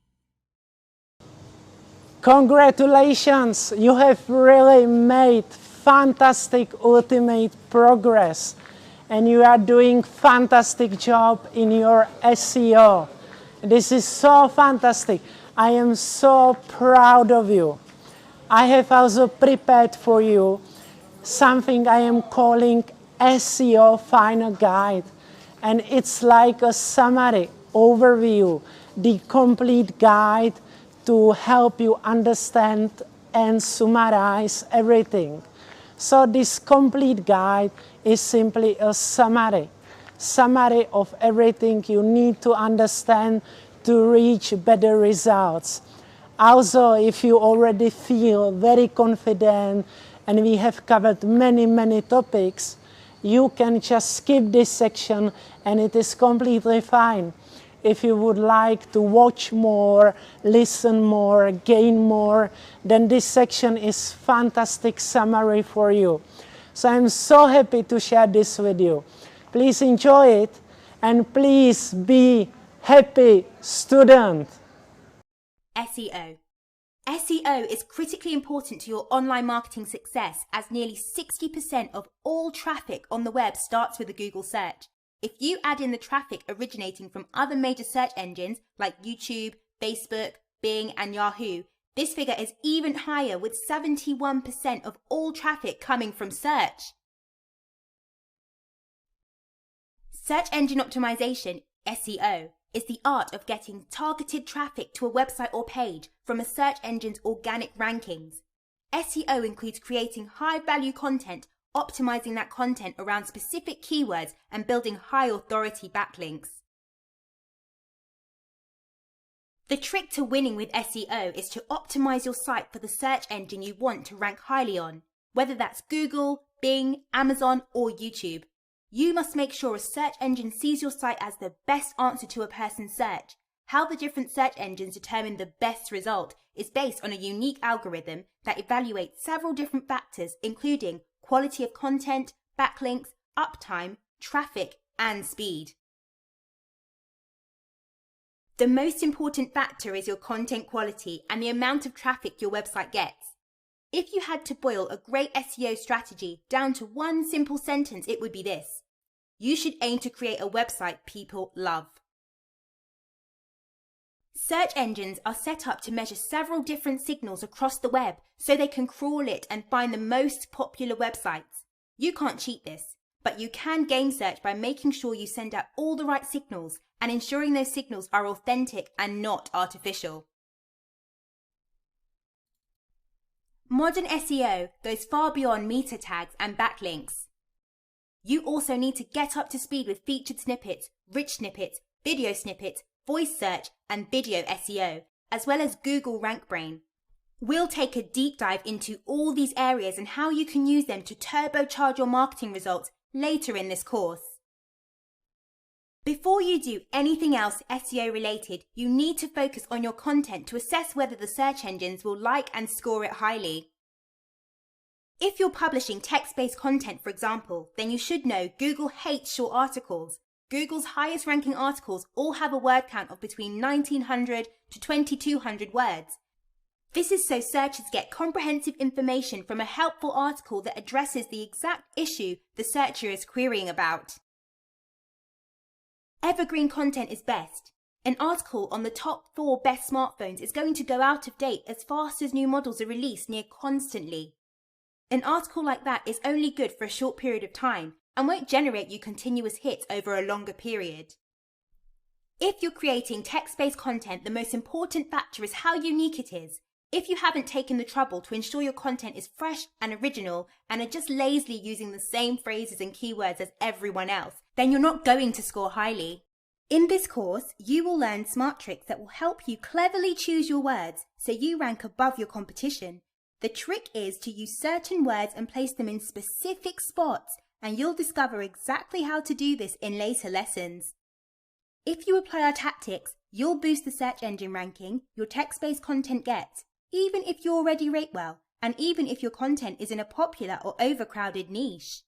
Congratulations! You have really made fantastic ultimate progress, and you are doing fantastic job in your SEO. This is so fantastic. I am so proud of you. I have also prepared for you something I am calling SEO Final Guide. And it's like a summary, overview, the complete guide to help you understand and summarize everything. So this complete guide is simply a summary of everything you need to understand to reach better results. Also, if you already feel very confident and we have covered many topics, you can just skip this section and it is completely fine. If you would like to watch more, listen more, gain more, then this section is fantastic summary for you. So I'm so happy to share this with you. Please enjoy it and please be happy student. SEO. SEO is critically important to your online marketing success, as nearly 60% of all traffic on the web starts with a Google search. If you add in the traffic originating from other major search engines like YouTube, Facebook, Bing and Yahoo, this figure is even higher, with 71% of all traffic coming from search. Search engine optimization, SEO, is the art of getting targeted traffic to a website or page from a search engine's organic rankings. SEO includes creating high-value content, optimizing that content around specific keywords, and building high-authority backlinks. The trick to winning with SEO is to optimize your site for the search engine you want to rank highly on, whether that's Google, Bing, Amazon, or YouTube. You must make sure a search engine sees your site as the best answer to a person's search. How the different search engines determine the best result is based on a unique algorithm that evaluates several different factors, including quality of content, backlinks, uptime, traffic, and speed. The most important factor is your content quality and the amount of traffic your website gets. If you had to boil a great SEO strategy down to one simple sentence, it would be this: you should aim to create a website people love. Search engines are set up to measure several different signals across the web so they can crawl it and find the most popular websites. You can't cheat this, but you can game search by making sure you send out all the right signals and ensuring those signals are authentic and not artificial. Modern SEO goes far beyond meta tags and backlinks. You also need to get up to speed with featured snippets, rich snippets, video snippets, voice search, and video SEO, as well as Google RankBrain. We'll take a deep dive into all these areas and how you can use them to turbocharge your marketing results later in this course. Before you do anything else SEO related, you need to focus on your content to assess whether the search engines will like and score it highly. If you're publishing text-based content, for example, then you should know Google hates short articles. Google's highest ranking articles all have a word count of between 1900 to 2200 words. This is so searchers get comprehensive information from a helpful article that addresses the exact issue the searcher is querying about. Evergreen content is best. An article on the top 4 best smartphones is going to go out of date as fast as new models are released near constantly. An article like that is only good for a short period of time and won't generate you continuous hits over a longer period. If you're creating text-based content, the most important factor is how unique it is. If you haven't taken the trouble to ensure your content is fresh and original and are just lazily using the same phrases and keywords as everyone else, then you're not going to score highly. In this course, you will learn smart tricks that will help you cleverly choose your words so you rank above your competition. The trick is to use certain words and place them in specific spots, and you'll discover exactly how to do this in later lessons. If you apply our tactics, you'll boost the search engine ranking your text-based content gets, even if you already rate well, and even if your content is in a popular or overcrowded niche.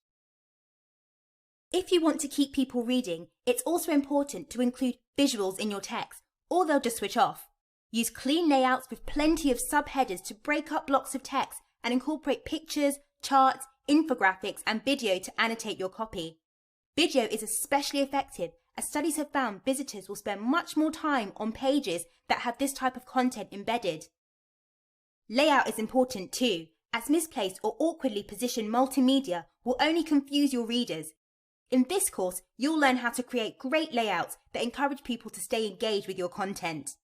If you want to keep people reading, it's also important to include visuals in your text, or they'll just switch off. Use clean layouts with plenty of subheaders to break up blocks of text and incorporate pictures, charts, infographics, and video to annotate your copy. Video is especially effective, as studies have found visitors will spend much more time on pages that have this type of content embedded. Layout is important too, as misplaced or awkwardly positioned multimedia will only confuse your readers. In this course, you'll learn how to create great layouts that encourage people to stay engaged with your content.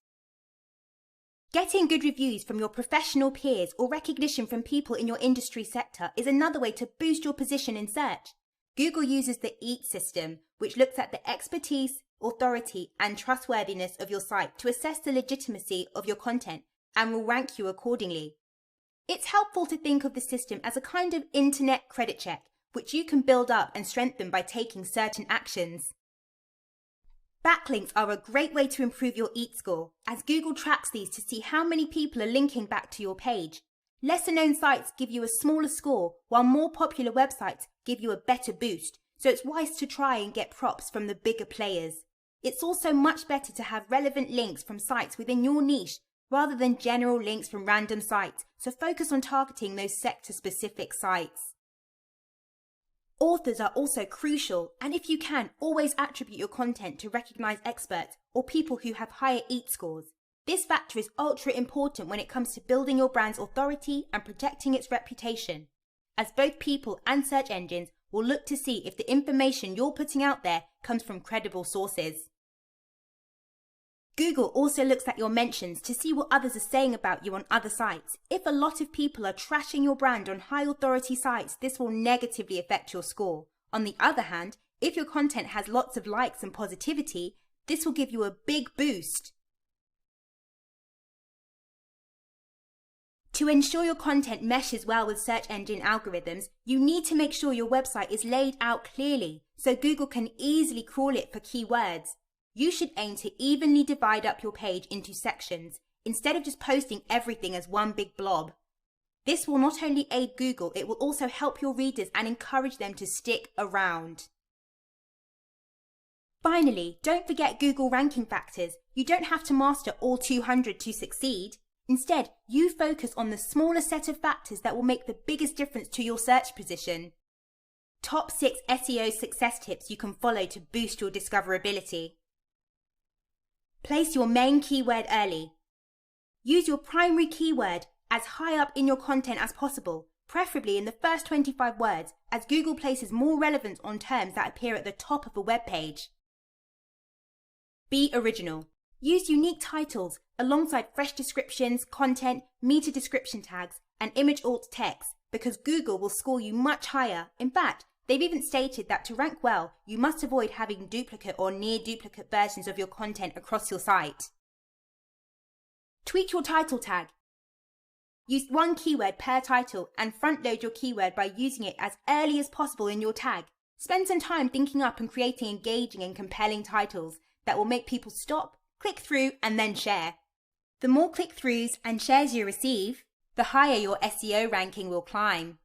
Getting good reviews from your professional peers or recognition from people in your industry sector is another way to boost your position in search. Google uses the EAT system, which looks at the expertise, authority, and trustworthiness of your site to assess the legitimacy of your content and will rank you accordingly. It's helpful to think of the system as a kind of internet credit check, which you can build up and strengthen by taking certain actions. Backlinks are a great way to improve your EAT score, as Google tracks these to see how many people are linking back to your page. Lesser known sites give you a smaller score, while more popular websites give you a better boost, so it's wise to try and get props from the bigger players. It's also much better to have relevant links from sites within your niche, rather than general links from random sites, so focus on targeting those sector-specific sites. Authors are also crucial, and if you can, always attribute your content to recognized experts or people who have higher EAT scores. This factor is ultra important when it comes to building your brand's authority and protecting its reputation, as both people and search engines will look to see if the information you're putting out there comes from credible sources. Google also looks at your mentions to see what others are saying about you on other sites. If a lot of people are trashing your brand on high authority sites, this will negatively affect your score. On the other hand, if your content has lots of likes and positivity, this will give you a big boost. To ensure your content meshes well with search engine algorithms, you need to make sure your website is laid out clearly so Google can easily crawl it for keywords. You should aim to evenly divide up your page into sections, instead of just posting everything as one big blob. This will not only aid Google, it will also help your readers and encourage them to stick around. Finally, don't forget Google ranking factors. You don't have to master all 200 to succeed. Instead, you focus on the smaller set of factors that will make the biggest difference to your search position. Top 6 SEO success tips you can follow to boost your discoverability. Place your main keyword early. Use your primary keyword as high up in your content as possible, preferably in the first 25 words, as Google places more relevance on terms that appear at the top of a web page. Be original. Use unique titles alongside fresh descriptions, content, meta description tags, and image alt text, because Google will score you much higher. In fact, they've even stated that to rank well, you must avoid having duplicate or near duplicate versions of your content across your site. Tweak your title tag. Use one keyword per title and front load your keyword by using it as early as possible in your tag. Spend some time thinking up and creating engaging and compelling titles that will make people stop, click through, and then share. The more click-throughs and shares you receive, the higher your SEO ranking will climb.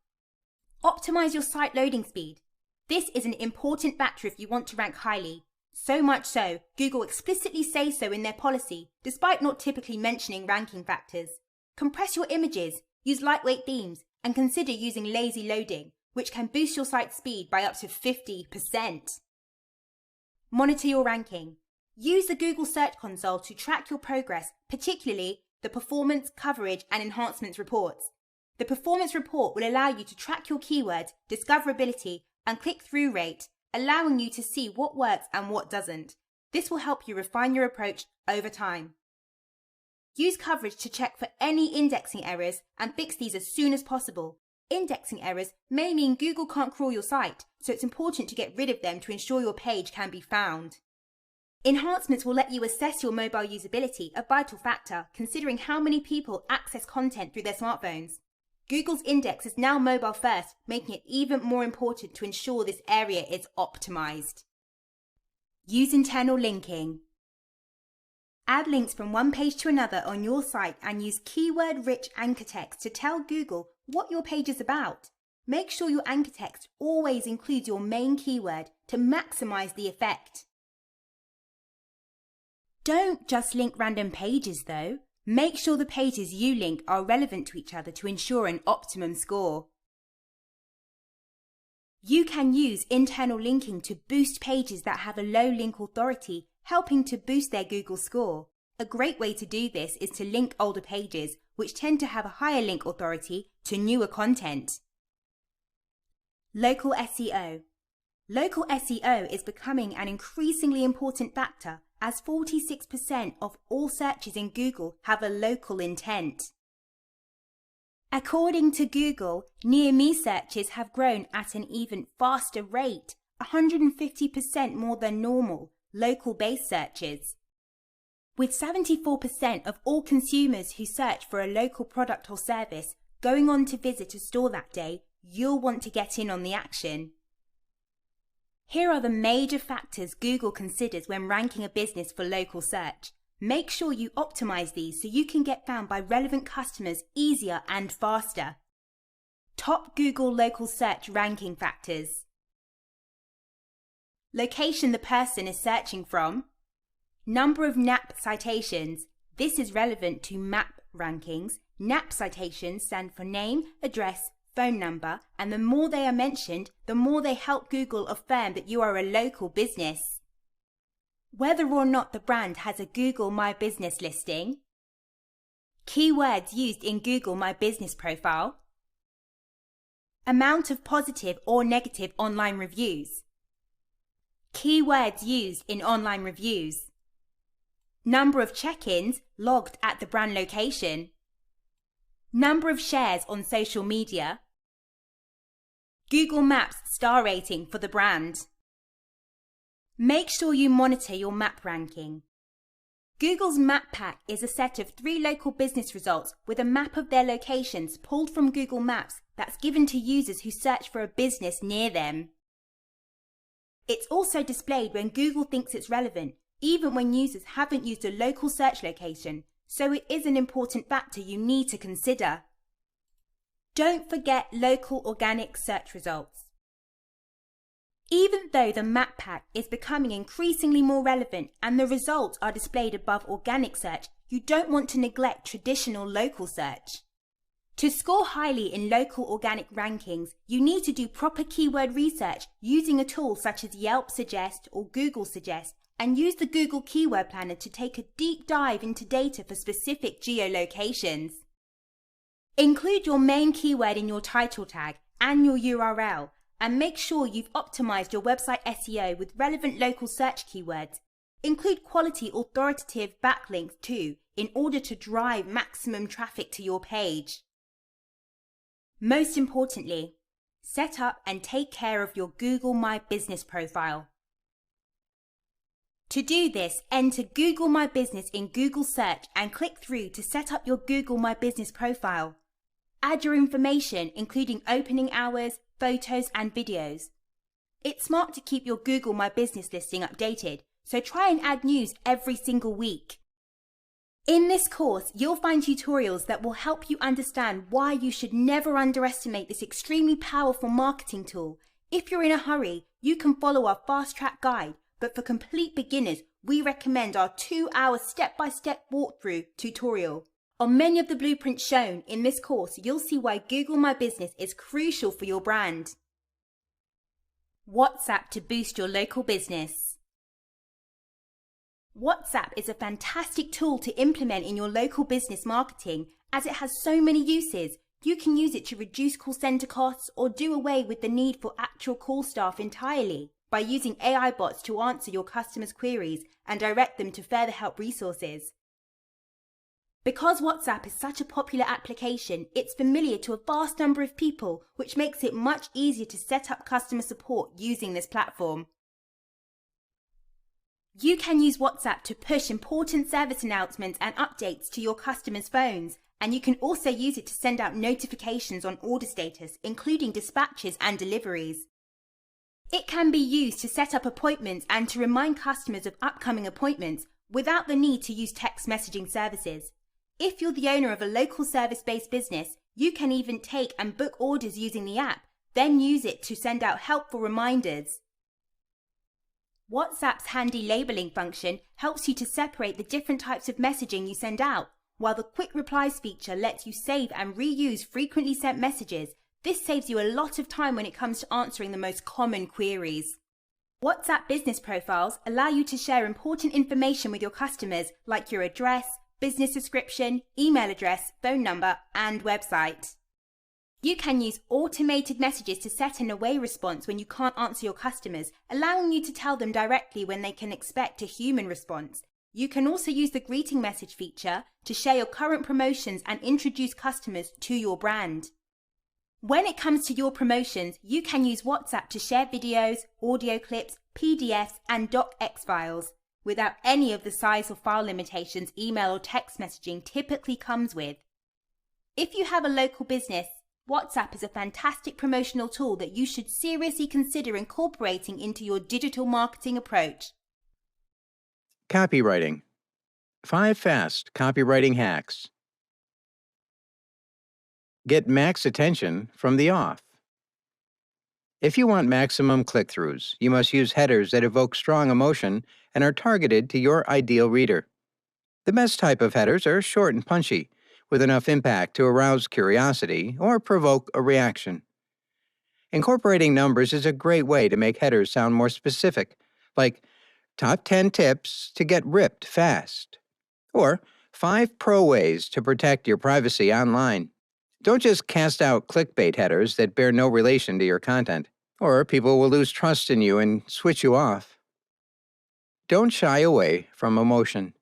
Optimize your site loading speed. This is an important factor if you want to rank highly. So much so, Google explicitly say so in their policy, despite not typically mentioning ranking factors. Compress your images, use lightweight themes, and consider using lazy loading, which can boost your site's speed by up to 50%. Monitor your ranking. Use the Google Search Console to track your progress, particularly the performance, coverage, and enhancements reports. The performance report will allow you to track your keywords, discoverability, and click-through rate, allowing you to see what works and what doesn't. This will help you refine your approach over time. Use coverage to check for any indexing errors and fix these as soon as possible. Indexing errors may mean Google can't crawl your site, so it's important to get rid of them to ensure your page can be found. Enhancements will let you assess your mobile usability, a vital factor, considering how many people access content through their smartphones. Google's index is now mobile first, making it even more important to ensure this area is optimized. Use internal linking. Add links from one page to another on your site and use keyword-rich anchor text to tell Google what your page is about. Make sure your anchor text always includes your main keyword to maximize the effect. Don't just link random pages though. Make sure the pages you link are relevant to each other to ensure an optimum score. You can use internal linking to boost pages that have a low link authority, helping to boost their Google score. A great way to do this is to link older pages, which tend to have a higher link authority, to newer content. Local SEO. Local SEO is becoming an increasingly important factor, as 46% of all searches in Google have a local intent. According to Google, near me searches have grown at an even faster rate, 150% more than normal local-based searches. With 74% of all consumers who search for a local product or service going on to visit a store that day, you'll want to get in on the action. Here are the major factors Google considers when ranking a business for local search. Make sure you optimize these so you can get found by relevant customers easier and faster. Top Google local search ranking factors. Location the person is searching from. Number of NAP citations. This is relevant to MAP rankings. NAP citations stand for name, address, phone number, and the more they are mentioned, the more they help Google affirm that you are a local business. Whether or not the brand has a Google My Business listing. Keywords used in Google My Business profile. Amount of positive or negative online reviews. Keywords used in online reviews. Number of check-ins logged at the brand location. Number of shares on social media. Google Maps star rating for the brand. Make sure you monitor your map ranking. Google's Map Pack is a set of 3 local business results with a map of their locations pulled from Google Maps that's given to users who search for a business near them. It's also displayed when Google thinks it's relevant, even when users haven't used a local search location, so it is an important factor you need to consider. Don't forget local organic search results. Even though the Map Pack is becoming increasingly more relevant and the results are displayed above organic search, you don't want to neglect traditional local search. To score highly in local organic rankings, you need to do proper keyword research using a tool such as Yelp Suggest or Google Suggest, and use the Google Keyword Planner to take a deep dive into data for specific geolocations. Include your main keyword in your title tag and your URL, and make sure you've optimized your website SEO with relevant local search keywords. Include quality authoritative backlinks too, in order to drive maximum traffic to your page. Most importantly, set up and take care of your Google My Business profile. To do this, enter Google My Business in Google Search and click through to set up your Google My Business profile. Add your information, including opening hours, photos, and videos. It's smart to keep your Google My Business listing updated, so try and add news every single week. In this course, you'll find tutorials that will help you understand why you should never underestimate this extremely powerful marketing tool. If you're in a hurry, you can follow our fast-track guide, but for complete beginners, we recommend our 2-hour step-by-step walkthrough tutorial. On many of the blueprints shown in this course, you'll see why Google My Business is crucial for your brand. WhatsApp to boost your local business. WhatsApp is a fantastic tool to implement in your local business marketing as it has so many uses. You can use it to reduce call center costs or do away with the need for actual call staff entirely by using AI bots to answer your customers' queries and direct them to further help resources. Because WhatsApp is such a popular application, it's familiar to a vast number of people, which makes it much easier to set up customer support using this platform. You can use WhatsApp to push important service announcements and updates to your customers' phones, and you can also use it to send out notifications on order status, including dispatches and deliveries. It can be used to set up appointments and to remind customers of upcoming appointments without the need to use text messaging services. If you're the owner of a local service-based business, you can even take and book orders using the app, then use it to send out helpful reminders. WhatsApp's handy labeling function helps you to separate the different types of messaging you send out, while the quick replies feature lets you save and reuse frequently sent messages. This saves you a lot of time when it comes to answering the most common queries. WhatsApp business profiles allow you to share important information with your customers like your address, business description, email address, phone number, and website. You can use automated messages to set an away response when you can't answer your customers, allowing you to tell them directly when they can expect a human response. You can also use the greeting message feature to share your current promotions and introduce customers to your brand. When it comes to your promotions, you can use WhatsApp to share videos, audio clips, PDFs, and docx files without any of the size or file limitations email or text messaging typically comes with. If you have a local business, WhatsApp is a fantastic promotional tool that you should seriously consider incorporating into your digital marketing approach. Copywriting. 5 fast copywriting hacks. Get max attention from the off. If you want maximum click-throughs, you must use headers that evoke strong emotion and are targeted to your ideal reader. The best type of headers are short and punchy, with enough impact to arouse curiosity or provoke a reaction. Incorporating numbers is a great way to make headers sound more specific, like Top 10 Tips to Get Ripped Fast, or 5 Pro Ways to Protect Your Privacy Online. Don't just cast out clickbait headers that bear no relation to your content, or people will lose trust in you and switch you off. Don't shy away from emotion.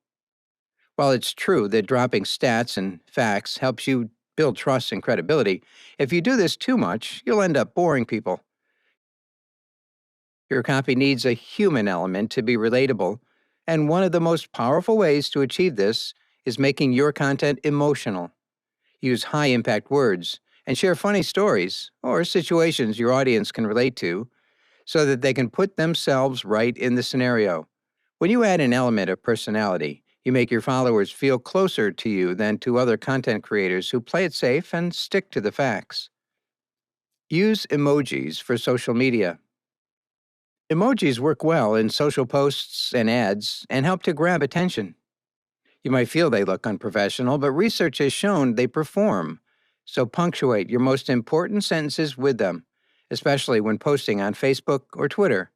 While it's true that dropping stats and facts helps you build trust and credibility, if you do this too much, you'll end up boring people. Your copy needs a human element to be relatable, and one of the most powerful ways to achieve this is making your content emotional. Use high-impact words and share funny stories or situations your audience can relate to so that they can put themselves right in the scenario. When you add an element of personality, you make your followers feel closer to you than to other content creators who play it safe and stick to the facts. Use emojis for social media. Emojis work well in social posts and ads and help to grab attention. You might feel they look unprofessional, but research has shown they perform. So punctuate your most important sentences with them, especially when posting on Facebook or Twitter.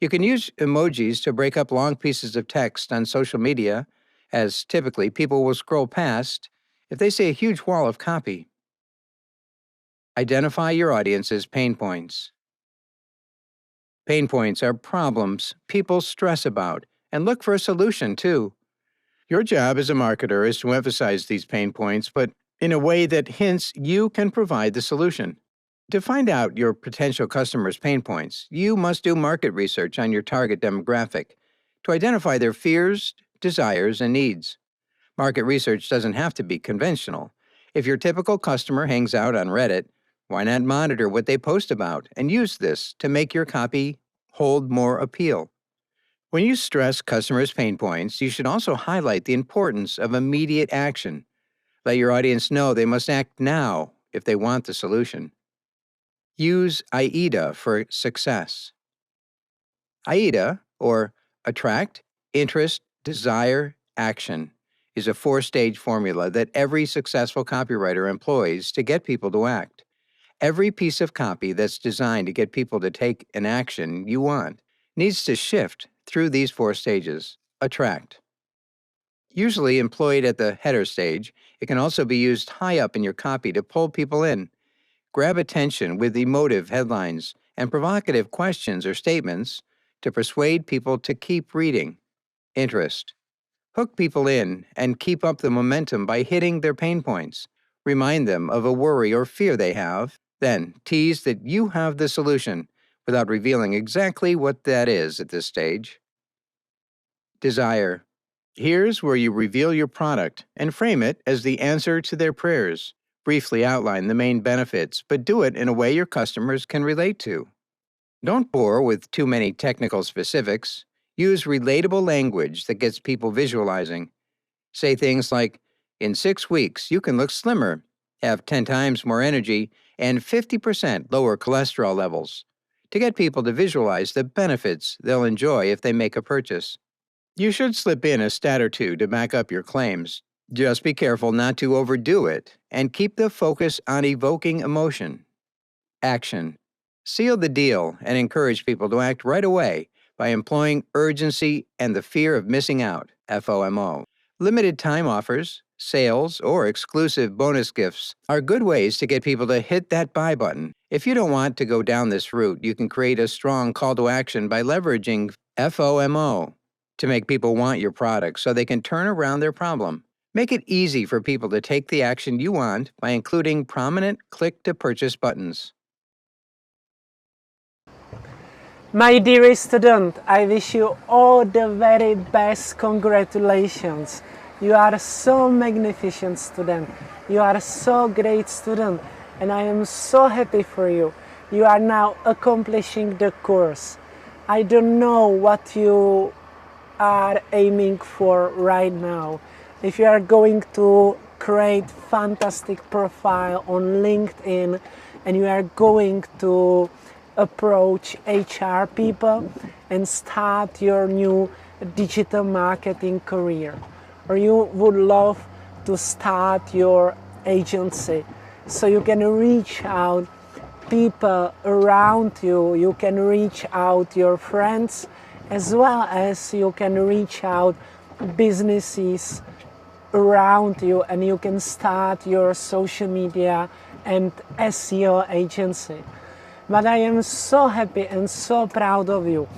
You can use emojis to break up long pieces of text on social media, as typically people will scroll past if they see a huge wall of copy. Identify your audience's pain points. Pain points are problems people stress about, and look for a solution, too. Your job as a marketer is to emphasize these pain points, but in a way that hints you can provide the solution. To find out your potential customers' pain points, you must do market research on your target demographic to identify their fears, desires, and needs. Market research doesn't have to be conventional. If your typical customer hangs out on Reddit, Why not monitor what they post about and use this to make your copy hold more appeal? When you stress customers' pain points, you should also highlight the importance of immediate action. Let your audience know they must act now if they want the solution. Use AIDA for success. AIDA, or Attract, Interest, Desire, Action, is a 4-stage formula that every successful copywriter employs to get people to act. Every piece of copy that's designed to get people to take an action you want needs to shift through these 4 stages. Attract. Usually employed at the header stage, it can also be used high up in your copy to pull people in. Grab attention with emotive headlines and provocative questions or statements to persuade people to keep reading. Interest. Hook people in and keep up the momentum by hitting their pain points. Remind them of a worry or fear they have, then tease that you have the solution without revealing exactly what that is at this stage. Desire. Here's where you reveal your product and frame it as the answer to their prayers. Briefly outline the main benefits, but do it in a way your customers can relate to. Don't bore with too many technical specifics. Use relatable language that gets people visualizing. Say things like, in 6 weeks, you can look slimmer, have 10 times more energy, and 50% lower cholesterol levels, to get people to visualize the benefits they'll enjoy if they make a purchase. You should slip in a stat or two to back up your claims. Just be careful not to overdo it and keep the focus on evoking emotion. Action. Seal the deal and encourage people to act right away by employing urgency and the fear of missing out, FOMO. Limited time offers, sales, or exclusive bonus gifts are good ways to get people to hit that buy button. If you don't want to go down this route, you can create a strong call to action by leveraging FOMO to make people want your product so they can turn around their problem. Make it easy for people to take the action you want by including prominent click-to-purchase buttons. My dear student, I wish you all the very best. Congratulations. You are so magnificent student. You are so great student, and I am so happy for you. You are now accomplishing the course. I don't know what you are aiming for right now. If you are going to create fantastic profile on LinkedIn and you are going to approach HR people and start your new digital marketing career, or you would love to start your agency so you can reach out people around you, you can reach out your friends, as well as you can reach out businesses around you, and you can start your social media and SEO agency. But I am so happy and so proud of you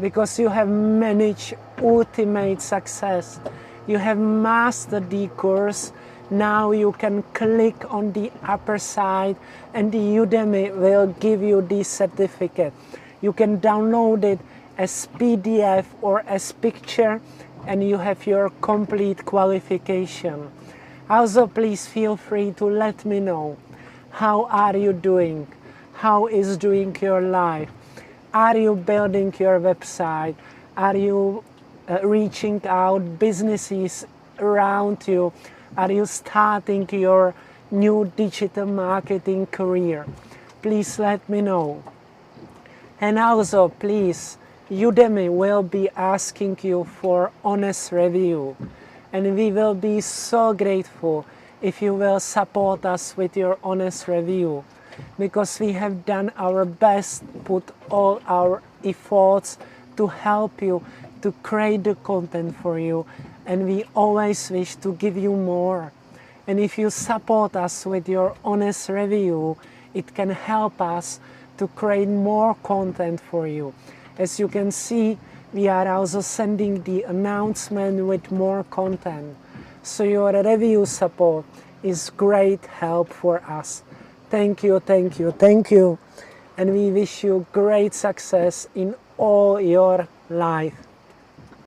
because you have managed ultimate success. You have mastered the course. Now you can click on the upper side and the Udemy will give you the certificate. You can download it as PDF or as picture, and you have your complete qualification. Also, please feel free to let me know, how are you doing? How is doing your life? Are you building your website? Are you reaching out businesses around you? Are you starting your new digital marketing career? Please let me know. And also, please, Udemy will be asking you for honest review, and we will be so grateful if you will support us with your honest review, because we have done our best, put all our efforts to help you, to create the content for you, and we always wish to give you more. And if you support us with your honest review, it can help us to create more content for you. As you can see, we are also sending the announcement with more content. So your review support is great help for us. Thank you, thank you, thank you. And we wish you great success in all your life.